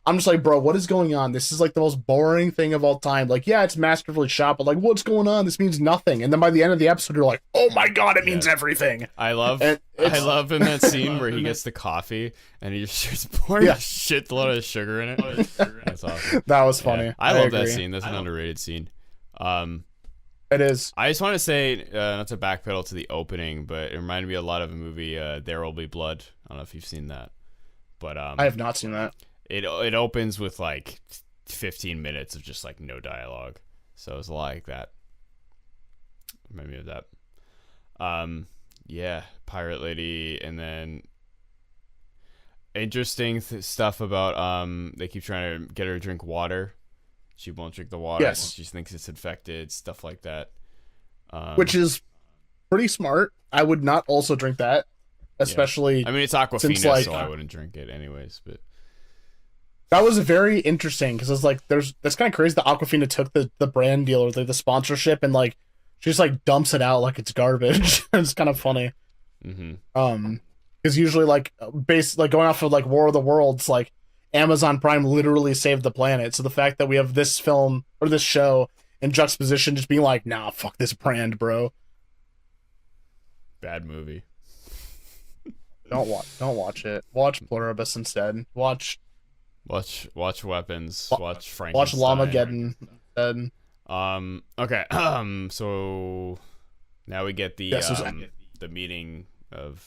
I'm just like, bro, what is going on? This is like the most boring thing of all time. Like, yeah, it's masterfully shot, but like, what's going on? This means nothing. And then by the end of the episode, you're like, oh my god, it means everything. I love in that scene where he gets the coffee and he just starts pouring a shitload of sugar in it. That's awesome. That was funny. Yeah. I love that scene. That's an underrated scene. It is. I just want to say, not to backpedal to the opening, but it reminded me a lot of a movie, There Will Be Blood. I don't know if you've seen that, but I have not seen that. It opens with like 15 minutes of just like no dialogue, so it's a lot like that. Remind me of that. Yeah, Pirate Lady, and then interesting stuff about they keep trying to get her to drink water. She won't drink the water. Yes. She thinks it's infected, stuff like that. Which is pretty smart. I would not also drink that, especially. I mean, it's Aquafina, like, so I wouldn't drink it anyways. But that was very interesting because it's like that's kind of crazy that Aquafina took the brand deal or the sponsorship and like she just like dumps it out like it's garbage. It's kind of funny. Because usually like like going off of like War of the Worlds, like Amazon Prime literally saved the planet. So the fact that we have this film or this show in juxtaposition just being like, nah, fuck this brand, bro. Bad movie. Don't watch it. Watch Pluribus instead. Watch Weapons. Watch Frankenstein. Watch Llamageddon instead. Okay. So now we get the the meeting of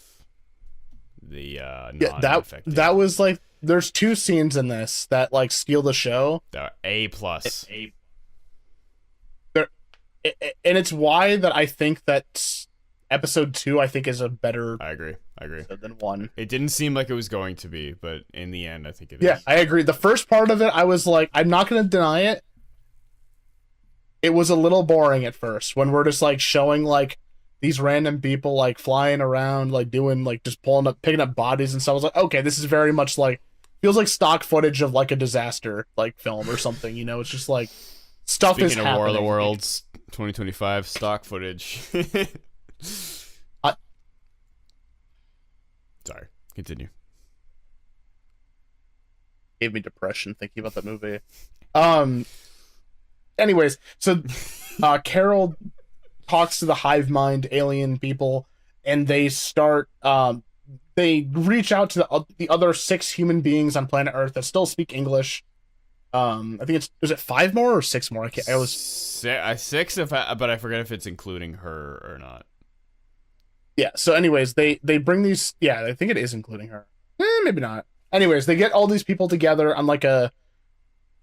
the non-infected. That was like, there's 2 scenes in this that like steal the show. They're A+. And it's why that I think that episode 2 I think is a better. I agree. Than 1. It didn't seem like it was going to be, but in the end, I think it is. Yeah, I agree. The first part of it, I was like, I'm not going to deny it. It was a little boring at first when we're just like showing like these random people like flying around, like doing like just picking up bodies and stuff. I was like, okay, this is very much like, feels like stock footage of like a disaster like film or something. It's just like stuff is happening. Speaking of War of the Worlds 2025 stock footage. Sorry, continue. Gave me depression thinking about that movie. Anyways, so Carol talks to the hive mind alien people, and they start. They reach out to the other 6 human beings on planet Earth that still speak English. I think is it 5 more or 6 more? I was 6, but I forget if it's including her or not. Yeah, so anyways, they bring these. Yeah, I think it is including her. Maybe not. Anyways, they get all these people together on like a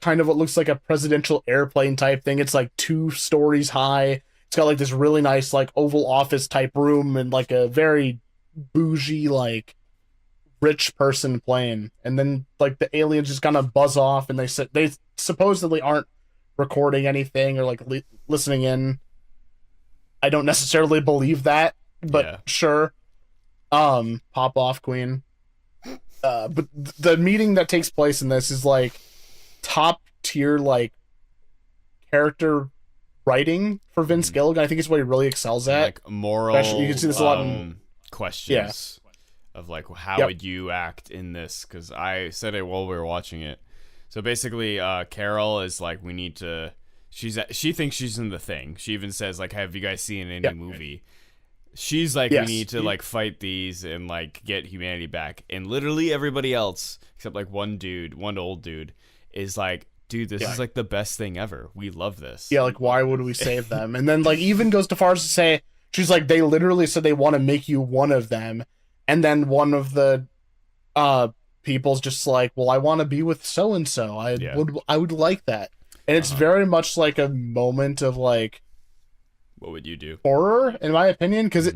kind of what looks like a presidential airplane type thing. It's like 2 stories high. It's got like this really nice like Oval Office type room and like a very bougie like rich person plane. And then like the aliens just kind of buzz off and they supposedly aren't recording anything or like listening in. I don't necessarily believe that. But sure. Pop off, Queen. But the meeting that takes place in this is like top tier like character writing for Vince Gilligan. I think it's what he really excels at. Like moral, you can see this a lot in questions of like how would you act in this? Because I said it while we were watching it. So basically, Carol is like, we need to. She thinks she's in the Thing. She even says like, have you guys seen any movie? She's like, we need to like fight these and like get humanity back. And literally everybody else, except like one old dude, is like, dude, this is like the best thing ever. We love this. Yeah, like why would we save them? And then like even goes to far as to say, she's like, they literally said they want to make you one of them. And then one of the people's just like, well, I want to be with so and so. I would like that, and it's very much like a moment of like, what would you do? Horror, in my opinion, because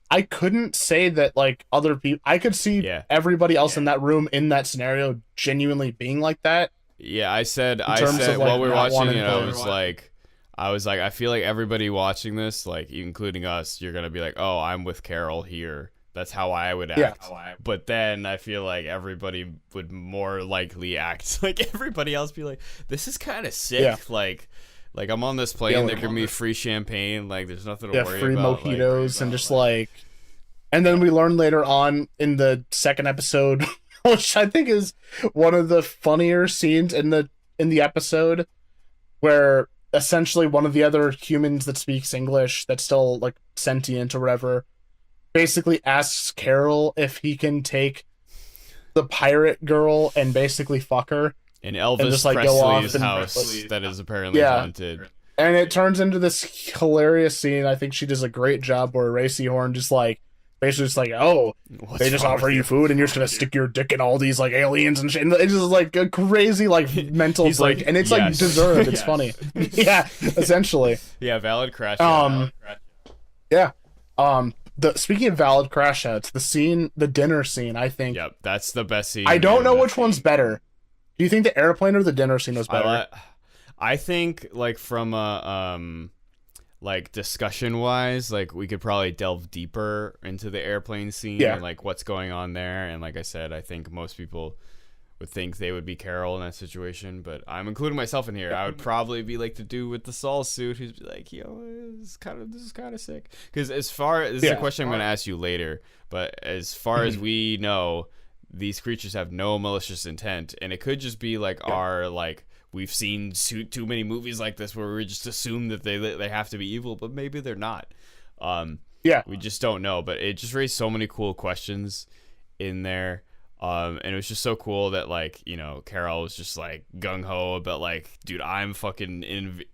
I couldn't say that like other people. I could see everybody else in that room in that scenario genuinely being like that. Yeah, I said while we were watching it, I was like, I feel like everybody watching this, like including us, you're gonna be like, oh, I'm with Carol here. That's how I would act. Yeah. But then I feel like everybody would more likely act like everybody else. Be like, this is kind of sick. Yeah. Like I'm on this plane. They're giving me free champagne. Like there's nothing to worry free about. Free mojitos and just like. And then we learn later on in the second episode, which I think is one of the funnier scenes in the episode, where essentially one of the other humans that speaks English, that's still like sentient or whatever, basically asks Carol if he can take the pirate girl and basically fuck her in Elvis just, like, Presley's house that is apparently haunted. And it turns into this hilarious scene. I think she does a great job where Racy Horn just like basically just like, oh, they just offer you food and you're just gonna stick your dick in all these like aliens and shit. And it's just like a crazy like mental break, like, and it's like deserved. It's funny. Yeah, essentially. Yeah, valid crash. Yeah. Speaking of valid crash outs, the dinner scene, I think. Yep, that's the best scene. I don't know which one's better. Do you think the airplane or the dinner scene was better? I think like from a like discussion wise, like we could probably delve deeper into the airplane scene and like what's going on there. And like I said, I think most people would think they would be Carol in that situation, but I'm including myself in here. I would probably be like the dude with the Saul suit who's like, yo, this is kind of sick. Because this is a question I'm going to ask you later, but as far as we know, these creatures have no malicious intent, and it could just be like our like, we've seen too many movies like this where we just assume that they have to be evil, but maybe they're not. We just don't know. But it just raised so many cool questions in there. And it was just so cool that like, you know, Carol was just like gung ho about like, dude, I'm fucking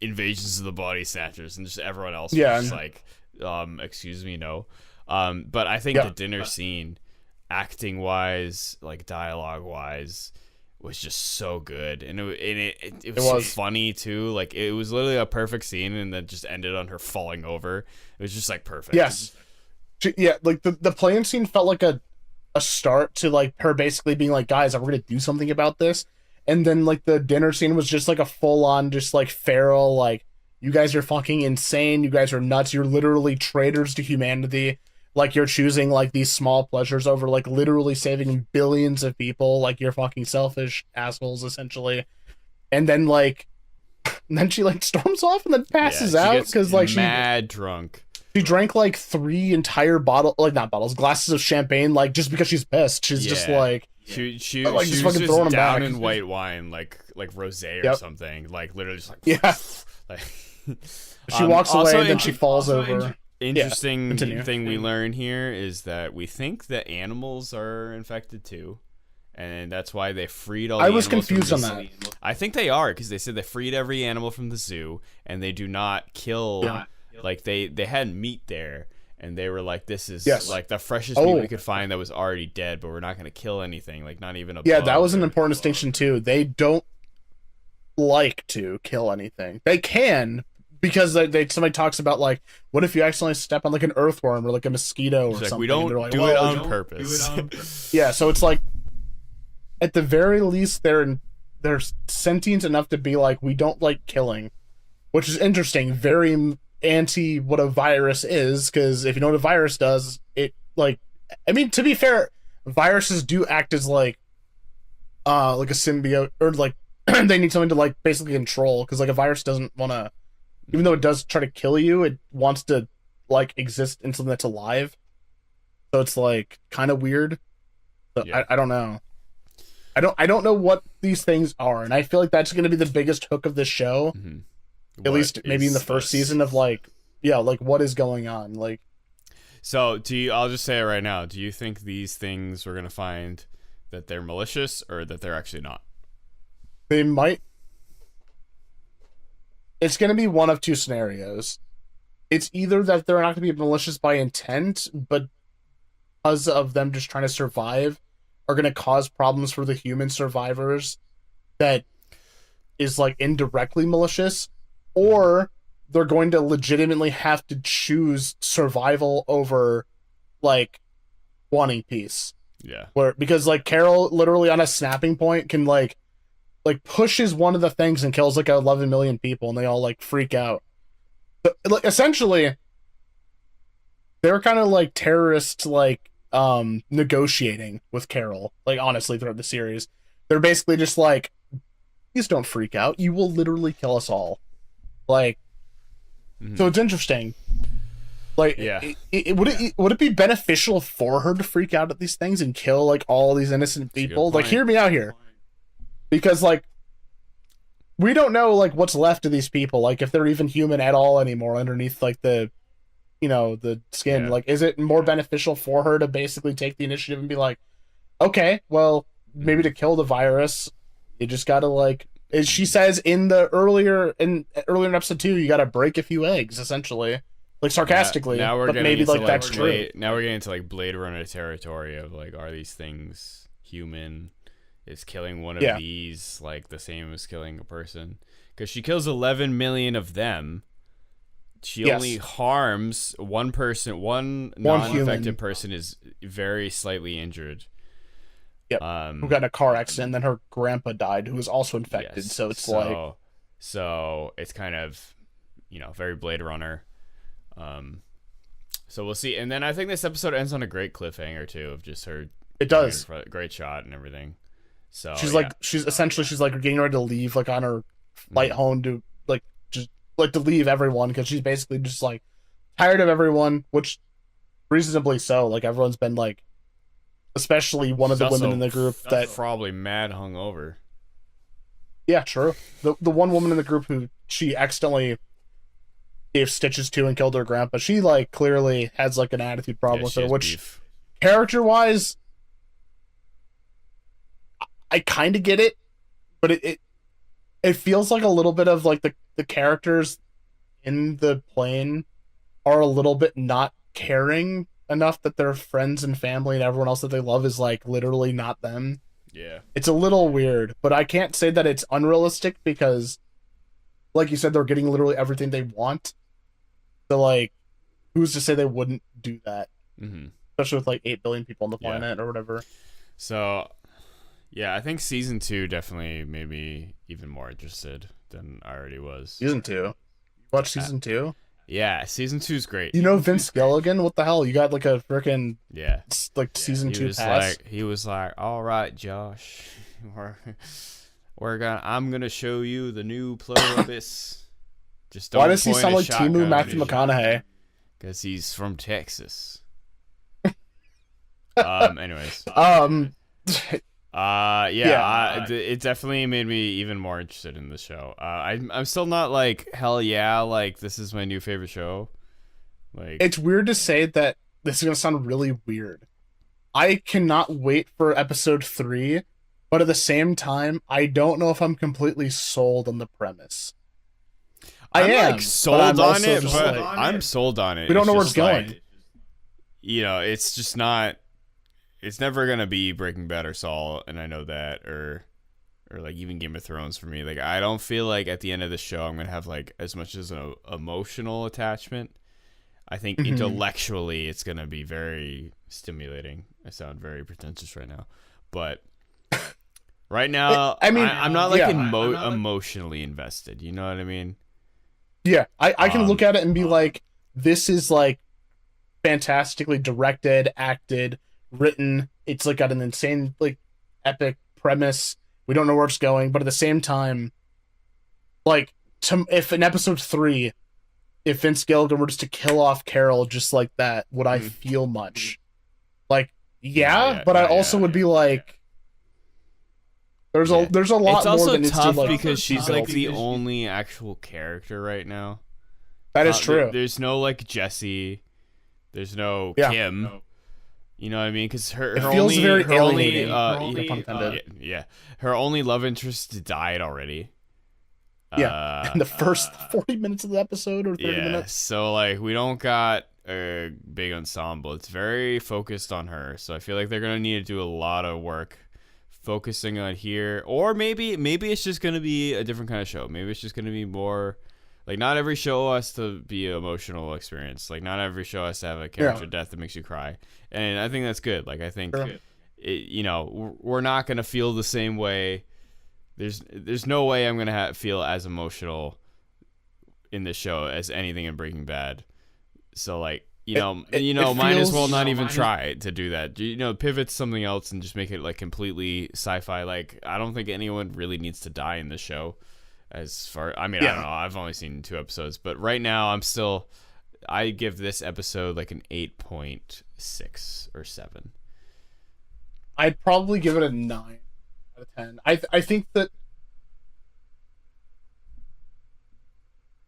Invasions of the Body Snatchers, and just everyone else was just like, excuse me, no. But I think the dinner scene, acting wise, like dialogue wise, was just so good, and it was so funny too. Like it was literally a perfect scene, and then just ended on her falling over. It was just like perfect. Yes, like the plane scene felt like a start to like her basically being like, guys, we're gonna do something about this. And then like the dinner scene was just like a full on just like feral, like, you guys are fucking insane, you guys are nuts, you're literally traitors to humanity. Like, you're choosing, like, these small pleasures over, like, literally saving billions of people. Like, you're fucking selfish assholes, essentially. And then, like, she, like, storms off and then passes out. Because, like, mad drunk. She drank, like, 3 entire glasses of champagne, like, just because she's pissed. She's just, like... She was just throwing down in white wine, like rosé or something. Like, literally just, like... Yeah. Like, she walks away and then she falls over. Interesting thing we learn here is that we think that animals are infected too, and that's why they freed all the animals. I was confused on that. I think they are, because they said they freed every animal from the zoo, and they do not kill. Like they had meat there, and they were like, this is like the freshest meat we could find that was already dead, but we're not going to kill anything, like not even a bug. That was an important distinction too. They don't like to kill anything. They can, because somebody talks about, like, what if you accidentally step on, like, an earthworm or, like, a mosquito or something? Like, we don't do it on purpose. Yeah, so it's, like, at the very least, they're sentient enough to be, like, we don't like killing. Which is interesting. Very anti what a virus is, because if you know what a virus does, it, like... I mean, to be fair, viruses do act as, like a symbiote, or, like, they need something to, like, basically control, because, like, a virus doesn't want to... Even though it does try to kill you, it wants to, like, exist in something that's alive. So it's, like, kind of weird. But I don't know. I don't know what these things are, and I feel like that's going to be the biggest hook of this show. Mm-hmm. At least maybe in the first season of, like, like, what is going on? Like, so, I'll just say it right now. Do you think these things we're going to find that they're malicious, or that they're actually not? They might... It's going to be one of two scenarios. It's either that they're not going to be malicious by intent, but because of them just trying to survive, are going to cause problems for the human survivors that is like indirectly malicious, or they're going to legitimately have to choose survival over like wanting peace. Yeah. Because like Carol literally on a snapping point can like pushes one of the things and kills like 11 million people, and they all like freak out. But, like essentially they're kind of like terrorists, like negotiating with Carol, like honestly throughout the series. They're basically just like, please don't freak out, you will literally kill us all. Like, so it's interesting. Like, yeah, would it be beneficial for her to freak out at these things and kill like all these innocent people? Like, hear me out here, because like we don't know like what's left of these people, like if they're even human at all anymore underneath like the, you know, the skin. Yeah. Like, is it more beneficial for her to basically take the initiative and be like, okay, well, maybe to kill the virus, you just gotta like, as she says in the earlier in episode 2, you gotta break a few eggs, essentially. Like sarcastically, now we're but maybe like that's true. Now we're getting into like Blade Runner territory of like, are these things human? Is killing one of these like the same as killing a person? Because she kills 11 million of them. She only harms one person. One non-infected person is very slightly injured. Yep. Who got in a car accident, and then her grandpa died, who was also infected. Yes. So it's so it's kind of, you know, very Blade Runner. So we'll see. And then I think this episode ends on a great cliffhanger too, of just her. It does. Great shot and everything. So she's like, she's like getting ready to leave, like on her flight home to like just like to leave everyone, because she's basically just like tired of everyone, which reasonably so. Like everyone's been like, especially one of the women in the group that probably mad hungover. Yeah, true. The one woman in the group who she accidentally gave stitches to and killed her grandpa, she like clearly has like an attitude problem with her, which character wise I kind of get it, but it feels like a little bit of like the characters in the plane are a little bit not caring enough that their friends and family and everyone else that they love is like literally not them. Yeah. It's a little weird, but I can't say that it's unrealistic, because like you said, they're getting literally everything they want. So like, who's to say they wouldn't do that? Mm-hmm. Especially with like 8 billion people on the planet or whatever. So yeah, I think season 2 definitely made me even more interested than I already was. Season 2? You watched season 2? Yeah, season 2 is great. You know Vince Gilligan? What the hell? You got like a freaking season 2 pass? He was like, all right, Josh, I'm gonna show you the new Pluribus. Just don't. Why does he sound like Timu Matthew McConaughey? Because he's from Texas. Anyways. It definitely made me even more interested in the show. I'm still not like, hell yeah, like this is my new favorite show. Like, it's weird to say that. This is gonna sound really weird. I cannot wait for episode 3, but at the same time, I don't know if I'm completely sold on the premise. I'm sold on it, but I'm sold on it. We don't know where it's going. Like, you know, it's just not. It's never gonna be Breaking Bad or Saul, and I know that, or like even Game of Thrones for me. Like, I don't feel like at the end of the show I'm gonna have like as much as an emotional attachment. I think intellectually it's gonna be very stimulating. I sound very pretentious right now, but right now I'm not like emotionally invested. You know what I mean? Yeah, I can look at it and be like, this is like fantastically directed, acted, written. It's like got an insane like epic premise. We don't know where it's going, but at the same time, like if in episode 3, if Vince Gilligan were just to kill off Carol just like that, would I feel much? Like but I also would be like, there's a lot it's more. It's also that needs tough to, like, because she's like the only actual character right now. That is true. There's no like Jesse. There's no Kim. No. You know what I mean? Because her feels only, very her alienating. Her only love interest died already. Yeah, in the first 40 minutes of the episode or 30 minutes. So like we don't got a big ensemble. It's very focused on her, so I feel like they're gonna need to do a lot of work focusing on here. Or maybe it's just gonna be a different kind of show. Maybe it's just gonna be more like, not every show has to be an emotional experience. Like, not every show has to have a character death that makes you cry, and I think that's good. Like, I think we're not gonna feel the same way. There's no way I'm gonna feel as emotional in this show as anything in Breaking Bad. So like, might as well not even try to do that. Pivot to something else and just make it like completely sci-fi. Like, I don't think anyone really needs to die in the show. As far, I don't know. I've only seen 2 episodes, but right now I give this episode like an 8.6 or 7. I'd probably give it a 9 out of 10. I think that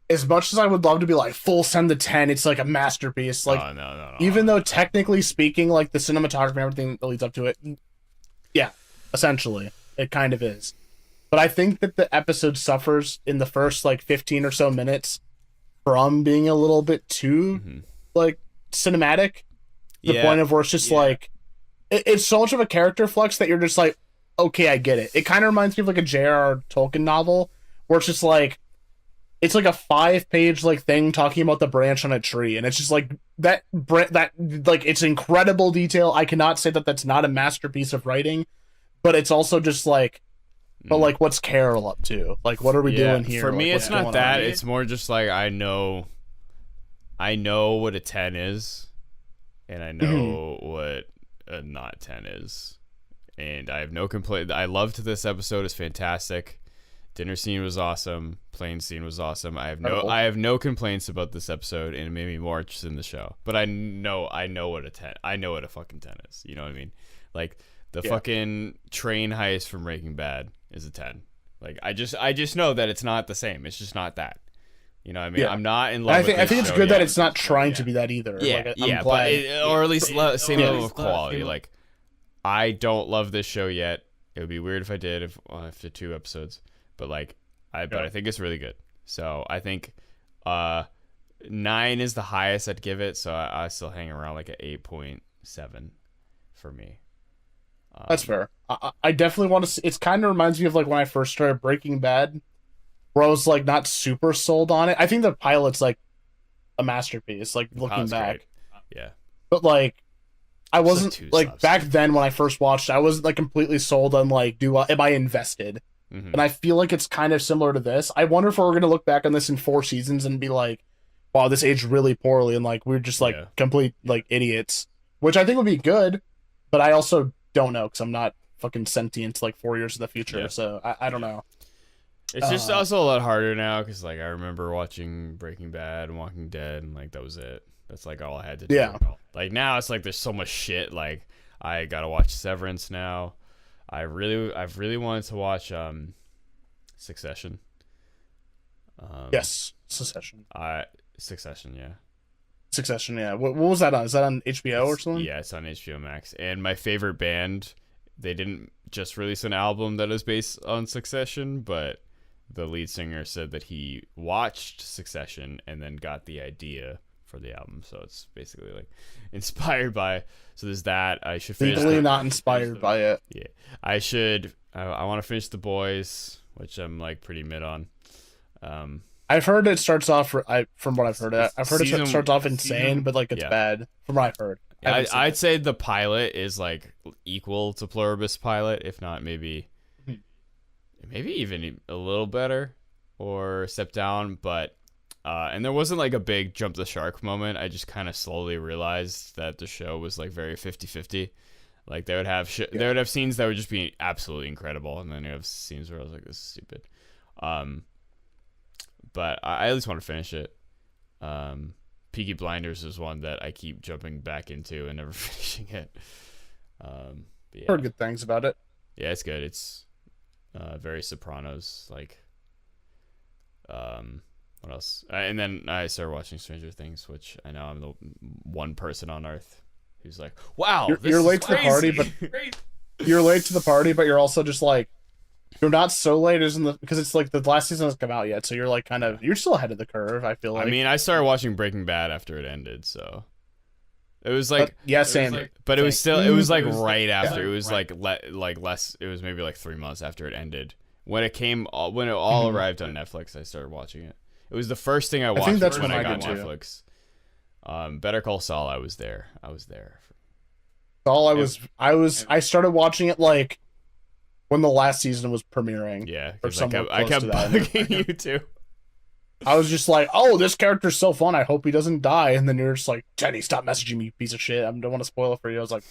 as much as I would love to be like full send to 10, it's like a masterpiece. Like, no. Even though technically speaking, like the cinematography and everything that leads up to it, yeah, essentially, it kind of is. But I think that the episode suffers in the first like 15 or so minutes from being a little bit too like cinematic. The point of where it's just like it's so much of a character flex that you're just like, okay, I get it. It kind of reminds me of like a J.R.R. Tolkien novel where it's just like, it's like a 5-page like thing talking about the branch on a tree, and it's just like that like, it's incredible detail. I cannot say that that's not a masterpiece of writing, but it's also just like, but like, what's Carol up to? Like, what are we doing here? For me, like, it's not that. It's more just like, I know what a 10 is, and I know what a not 10 is, and I have no complaint. I loved this episode. It's fantastic. Dinner scene was awesome. Plane scene was awesome. I have no complaints about this episode, and it made me more interested in the show. But I know what a 10. I know what a fucking 10 is. You know what I mean? Like, the fucking train heist from Breaking Bad is a 10. Like, I just know that it's not the same. It's just not that. You know what I mean? I'm not in love with this I think it's good yet. that it's not trying to be that either. Yeah, like, I'm glad. or at least same level of quality. Like, I don't love this show yet. It would be weird if I did after 2 episodes. But like, I think it's really good. So I think 9 is the highest I'd give it. So I still hang around like an 8.7 for me. That's fair. I definitely want to see. It kind of reminds me of like when I first started Breaking Bad, where I was like not super sold on it. I think the pilot's like a masterpiece. Like, looking back, yeah. But like, I wasn't like back then when I first watched, I wasn't like completely sold on like, am I invested? And I feel like it's kind of similar to this. I wonder if we're going to look back on this in 4 seasons and be like, wow, this aged really poorly, and like, we're just like complete like idiots, which I think would be good, but I also don't know because I'm not fucking sentient like 4 years in the future. So I don't know. It's just also a lot harder now because like, I remember watching Breaking Bad and Walking Dead, and like, that was it. That's like all I had to do. Yeah. Like, now it's like there's so much shit. Like, I gotta watch Severance now. I've really wanted to watch Succession. Yes, Succession. Succession, yeah. Succession, yeah. What was that on? Is that on HBO or something? Yeah, it's on HBO Max. And my favorite band, they didn't just release an album that is based on Succession, but the lead singer said that he watched Succession and then got the idea for the album. So it's basically like inspired by. So there's that. I should finish. Legally not inspired by it. Yeah, I should. I want to finish The Boys, which I'm like pretty mid on. I've heard it starts off. From what I've heard, it starts off insane, but like it's bad. From what I've heard, I'd say the pilot is like equal to Pluribus pilot, if not maybe even a little better or a step down. But and there wasn't like a big jump the shark moment. I just kind of slowly realized that the show was like very 50-50. Like, they would have they would have scenes that would just be absolutely incredible, and then you have scenes where I was like, this is stupid. But I at least want to finish it. Peaky Blinders is one that I keep jumping back into and never finishing it. Heard good things about it. Yeah, it's good. It's very Sopranos like. What else? And then I started watching Stranger Things, which I know I'm the one person on Earth who's like, "Wow, you're late to the party, but you're late to the party, but you're also just like, You're not so late as in the because it's like the last season hasn't come out yet, so you're like kind of you're still ahead of the curve. I feel like. I mean, I started watching Breaking Bad after it ended, so it was like but it was still like right after. It was like less. It was maybe like 3 months after it ended. When it all arrived on Netflix, I started watching it. It was the first thing I watched when I got Netflix. Better Call Saul. I was there. I started watching it like when the last season was premiering. Yeah, I kept bugging you too. I was just like, oh, this character's so fun. I hope he doesn't die. And then you're just like, Tenney, stop messaging me, you piece of shit. I don't want to spoil it for you. I was like,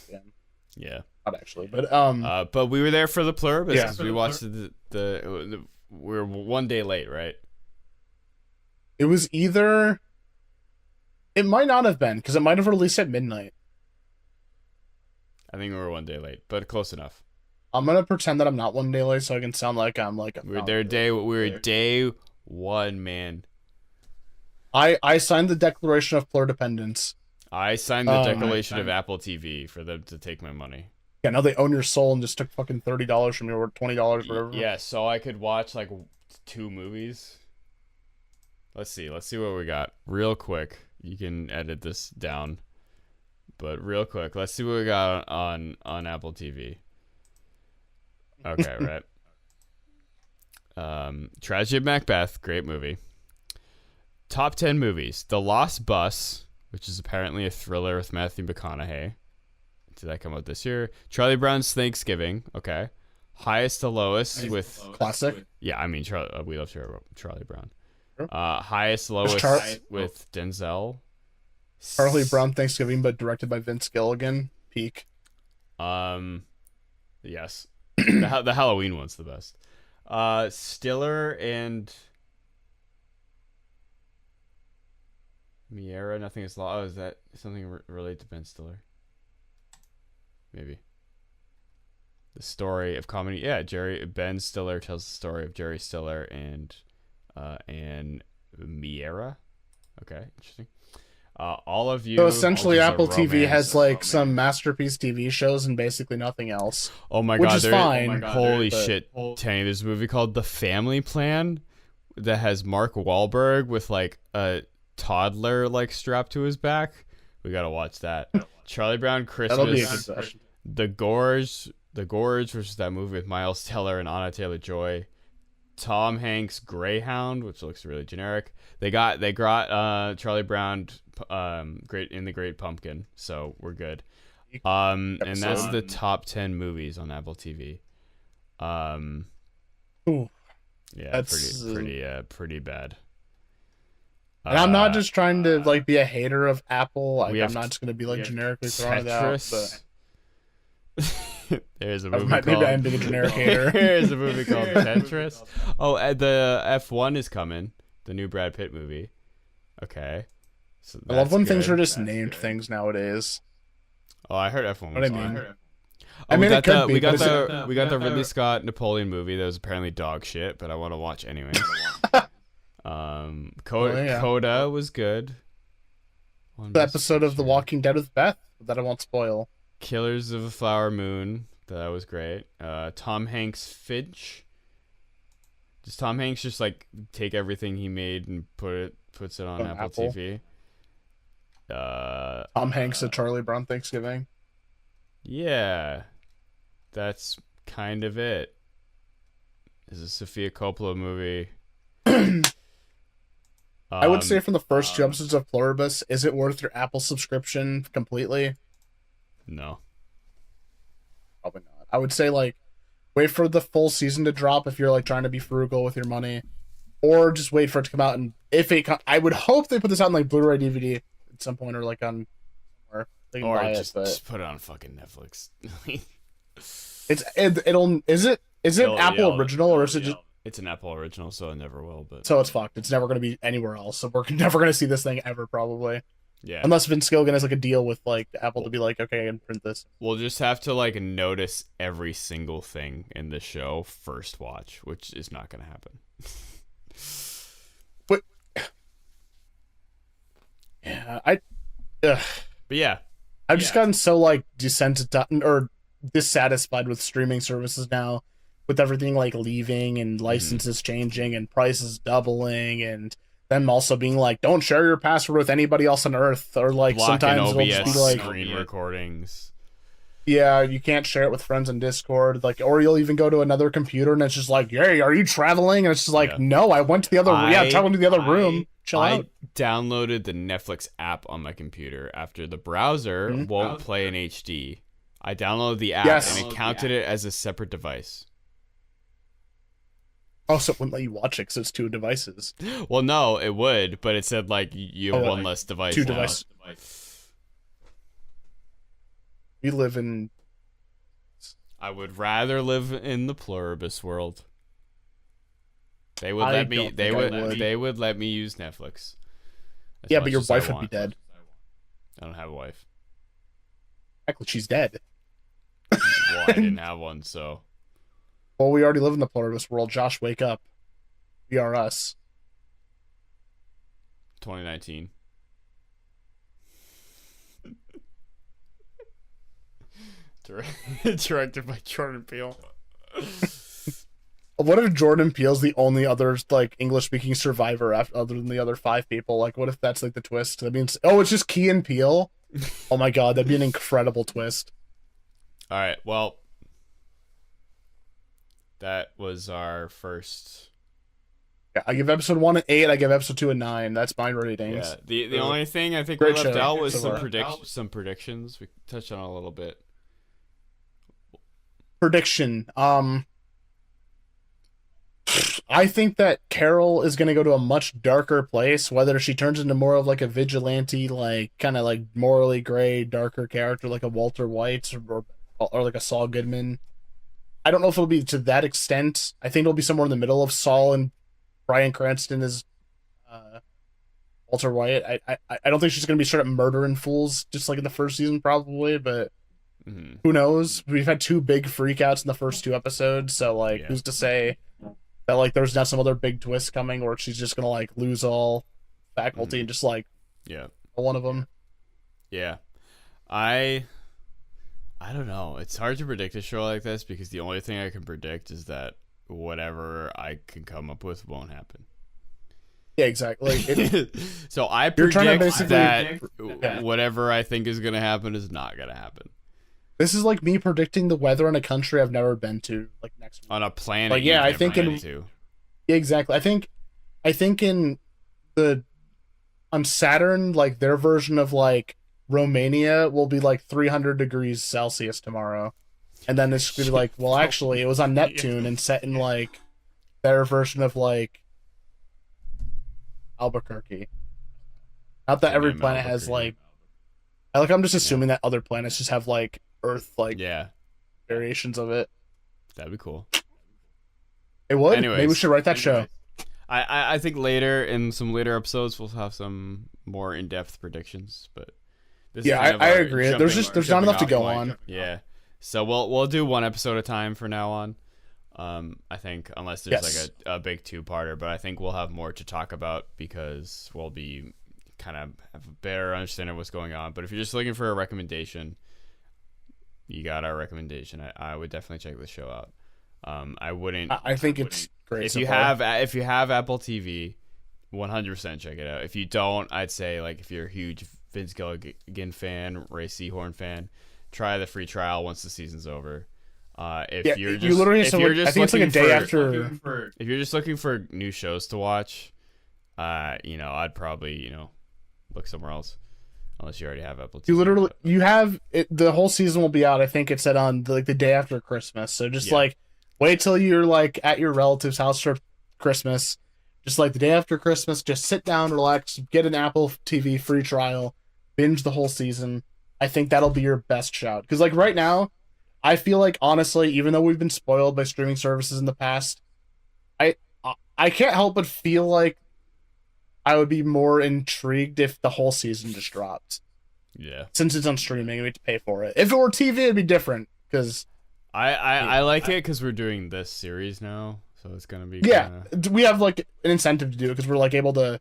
yeah, not actually, but we were there for the Pluribus because we watched the we were 1 day late, right? It was either. It might not have been because it might have released at midnight. I think we were 1 day late, but close enough. I'm gonna pretend that I'm not 1 day late, so I can sound like I'm like. We were day one, man. I signed the Declaration of Plurdependence. I signed the Declaration of Apple TV for them to take my money. Yeah, now they own your soul and just took fucking $30 from you or $20, whatever. Yeah, so I could watch like 2 movies. Let's see what we got real quick. You can edit this down, but real quick, let's see what we got on Apple TV. Okay, right. Tragedy of Macbeth, great movie. Top 10 movies: The Lost Bus, which is apparently a thriller with Matthew McConaughey. Did that come out this year? Charlie Brown's Thanksgiving. Okay. Highest to Lowest with classic. Yeah, I mean we love Charlie Brown. Highest Lowest with Denzel. Charlie Brown Thanksgiving, but directed by Vince Gilligan. Peak. Yes. The Halloween one's the best. Stiller and Miera, Nothing is Law. Oh, is that something related to Ben Stiller? Maybe. The story of comedy. Yeah, Ben Stiller tells the story of Jerry Stiller and Miera. Okay, interesting. All of you. So essentially, Apple TV has like some masterpiece TV shows and basically nothing else. Oh my god, which is fine. Oh my god, holy shit, Tenney! There's a movie called The Family Plan that has Mark Wahlberg with like a toddler like strapped to his back. We gotta watch that. Charlie Brown Christmas. That'll be a good session. The Gorge, which is that movie with Miles Teller and Anna Taylor-Joy. Tom Hanks' Greyhound, which looks really generic. They got Charlie Brown great in The Great Pumpkin, so we're good. And that's the top 10 movies on Apple TV. Yeah, that's pretty bad. And I'm not just trying to like be a hater of Apple. Like, I'm not just gonna be like generically throwing it out. But there's a movie called. Maybe I'm being a generic hater. There's a movie called Tetris. Oh, the F1 is coming. The new Brad Pitt movie. Okay. So I love when things are just named things nowadays. Oh, I heard F1. What I mean? We got the Ridley Scott Napoleon movie that was apparently dog shit, but I want to watch anyway. Coda was good. The episode of The Walking Dead with Beth that I won't spoil. Killers of the Flower Moon, that was great. Tom Hanks' Finch. Does Tom Hanks just like take everything he made and puts it on Apple TV? Tom Hanks at Charlie Brown Thanksgiving. Yeah, that's kind of it. This is a Sofia Coppola movie. I would say from the first 2 episodes of Pluribus, is it worth your Apple subscription completely? No. Probably not. I would say like wait for the full season to drop if you're like trying to be frugal with your money, or just wait for it to come out. And if I would hope they put this out on like Blu-ray DVD at some point, or like on somewhere they can buy just put it on fucking Netflix. Is it Apple original or is it just? It's an Apple original, so it never will. But so it's fucked. It's never going to be anywhere else. So we're never going to see this thing ever, probably. Yeah. Unless Vince Gilligan has like a deal with like Apple to be like, okay, I can print this. We'll just have to like notice every single thing in the show first watch, which is not going to happen. But yeah, but yeah, I've just gotten so like dissatisfied with streaming services now. with everything like leaving and licenses changing and prices doubling, and them also being like, don't share your password with anybody else on Earth, or like sometimes it'll just be like screen recordings. Yeah, you can't share it with friends in Discord, like, or you'll even go to another computer and it's just like, "Hey, are you traveling?" And it's just like, "No, I went to the other. Traveling to the other room. Chill out." I downloaded the Netflix app on my computer after the browser won't play in HD. I downloaded the app and it counted it as a separate device. Oh, so it wouldn't let you watch it because it's 2 devices. Well, no, it would, but it said like you have one less device. 2 devices. We live in. I would rather live in the Pluribus world. They would let me. They would let me use Netflix. Yeah, but your wife would be dead. I don't have a wife. Actually, she's dead. Well, I didn't have one, so. Well, we already live in the Pluribus world. Josh, wake up. We are us. 2019. Directed by Jordan Peele. What if Jordan Peele's the only other like English-speaking survivor other than the other 5 people? Like, what if that's like the twist? That means it's just Key and Peele. Oh my god, that'd be an incredible twist. All right, well, that was our first. Yeah, I give episode 1 an 8. I give episode 2 a 9. That's my ratings. Yeah, the only thing I think we left out was some predictions. We touched on it a little bit. Prediction. I think that Carol is going to go to a much darker place, whether she turns into more of like a vigilante, like kind of like morally gray, darker character like a Walter White or like a Saul Goodman. I don't know if it'll be to that extent. I think it'll be somewhere in the middle of Saul and Bryan Cranston as Walter White. I don't think she's going to be straight up murdering fools just like in the first season probably, but who knows? We've had 2 big freakouts in the first 2 episodes, so like who's to say that like there's not some other big twist coming, or she's just gonna like lose all faculty and just like one of them. Yeah, I don't know. It's hard to predict a show like this because the only thing I can predict is that whatever I can come up with won't happen. Yeah, exactly. So I predict that whatever I think is gonna happen is not gonna happen. This is like me predicting the weather in a country I've never been to, like next week. On a planet. Like, yeah, I think yeah, exactly. I think on Saturn, like their version of like Romania will be like 300 degrees Celsius tomorrow, and then it's gonna be like, well, actually, it was on Neptune and set in like their version of like Albuquerque. Not that every planet has like. I'm just assuming that other planets just have like Earth like variations of it. That'd be cool. It would. Anyways, maybe we should write that show. I think later in some later episodes we'll have some more in-depth predictions, but this I agree. There's not enough to go on. Yeah. So we'll do 1 episode at a time from now on. I think unless there's like a big 2-parter, but I think we'll have more to talk about because we'll be kind of have a better understanding of what's going on. But if you're just looking for a recommendation, you got our recommendation. I would definitely check the show out. I wouldn't. I think it's great. If you have Apple TV, 100% check it out. If you don't, I'd say like if you're a huge Vince Gilligan fan, Ray Seahorn fan, try the free trial once the season's over. If you're just looking for new shows to watch, I'd probably look somewhere else unless you already have Apple TV. You have it, the whole season will be out. I think it said on the day after Christmas. So just like wait till you're like at your relative's house for Christmas. Just like the day after Christmas, just sit down, relax, get an Apple TV free trial, binge the whole season. I think that'll be your best shout. Because like right now, I feel like honestly, even though we've been spoiled by streaming services in the past, I can't help but feel like I would be more intrigued if the whole season just dropped. Yeah. Since it's on streaming, we have to pay for it. If it were TV, it'd be different. Because I like it because we're doing this series now, so it's gonna be we have like an incentive to do it because we're like able to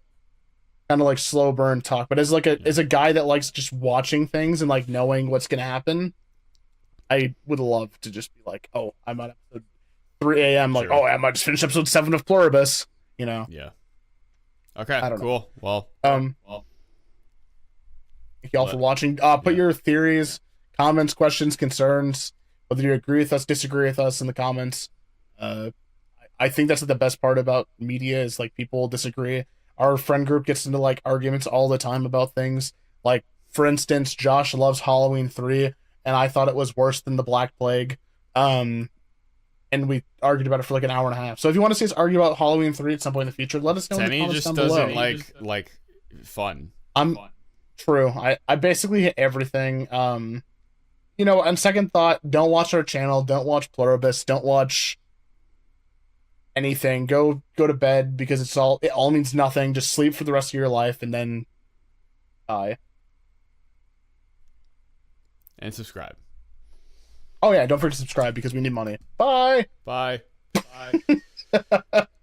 kind of like slow burn talk. But as a guy that likes just watching things and like knowing what's gonna happen, I would love to just be like, oh, I'm on episode 3 a.m. like, oh, I might just finish episode 7 of Pluribus, you know. Yeah. Okay, cool. Well, thank y'all for watching. Put your theories, comments, questions, concerns, whether you agree with us, disagree with us in the comments. I think that's the best part about media is like people disagree. Our friend group gets into like arguments all the time about things. Like, for instance, Josh loves Halloween 3, and I thought it was worse than the Black Plague. And we argued about it for like an hour and a half. So if you want to see us argue about Halloween 3 at some point in the future, let us know in the comments down below. Tenney just doesn't like fun. True. I basically hit everything. You know, on second thought, don't watch our channel. Don't watch Pluribus. Don't watch anything. Go to bed because it all means nothing. Just sleep for the rest of your life and then die. And subscribe. Oh yeah, don't forget to subscribe because we need money. Bye. Bye. Bye.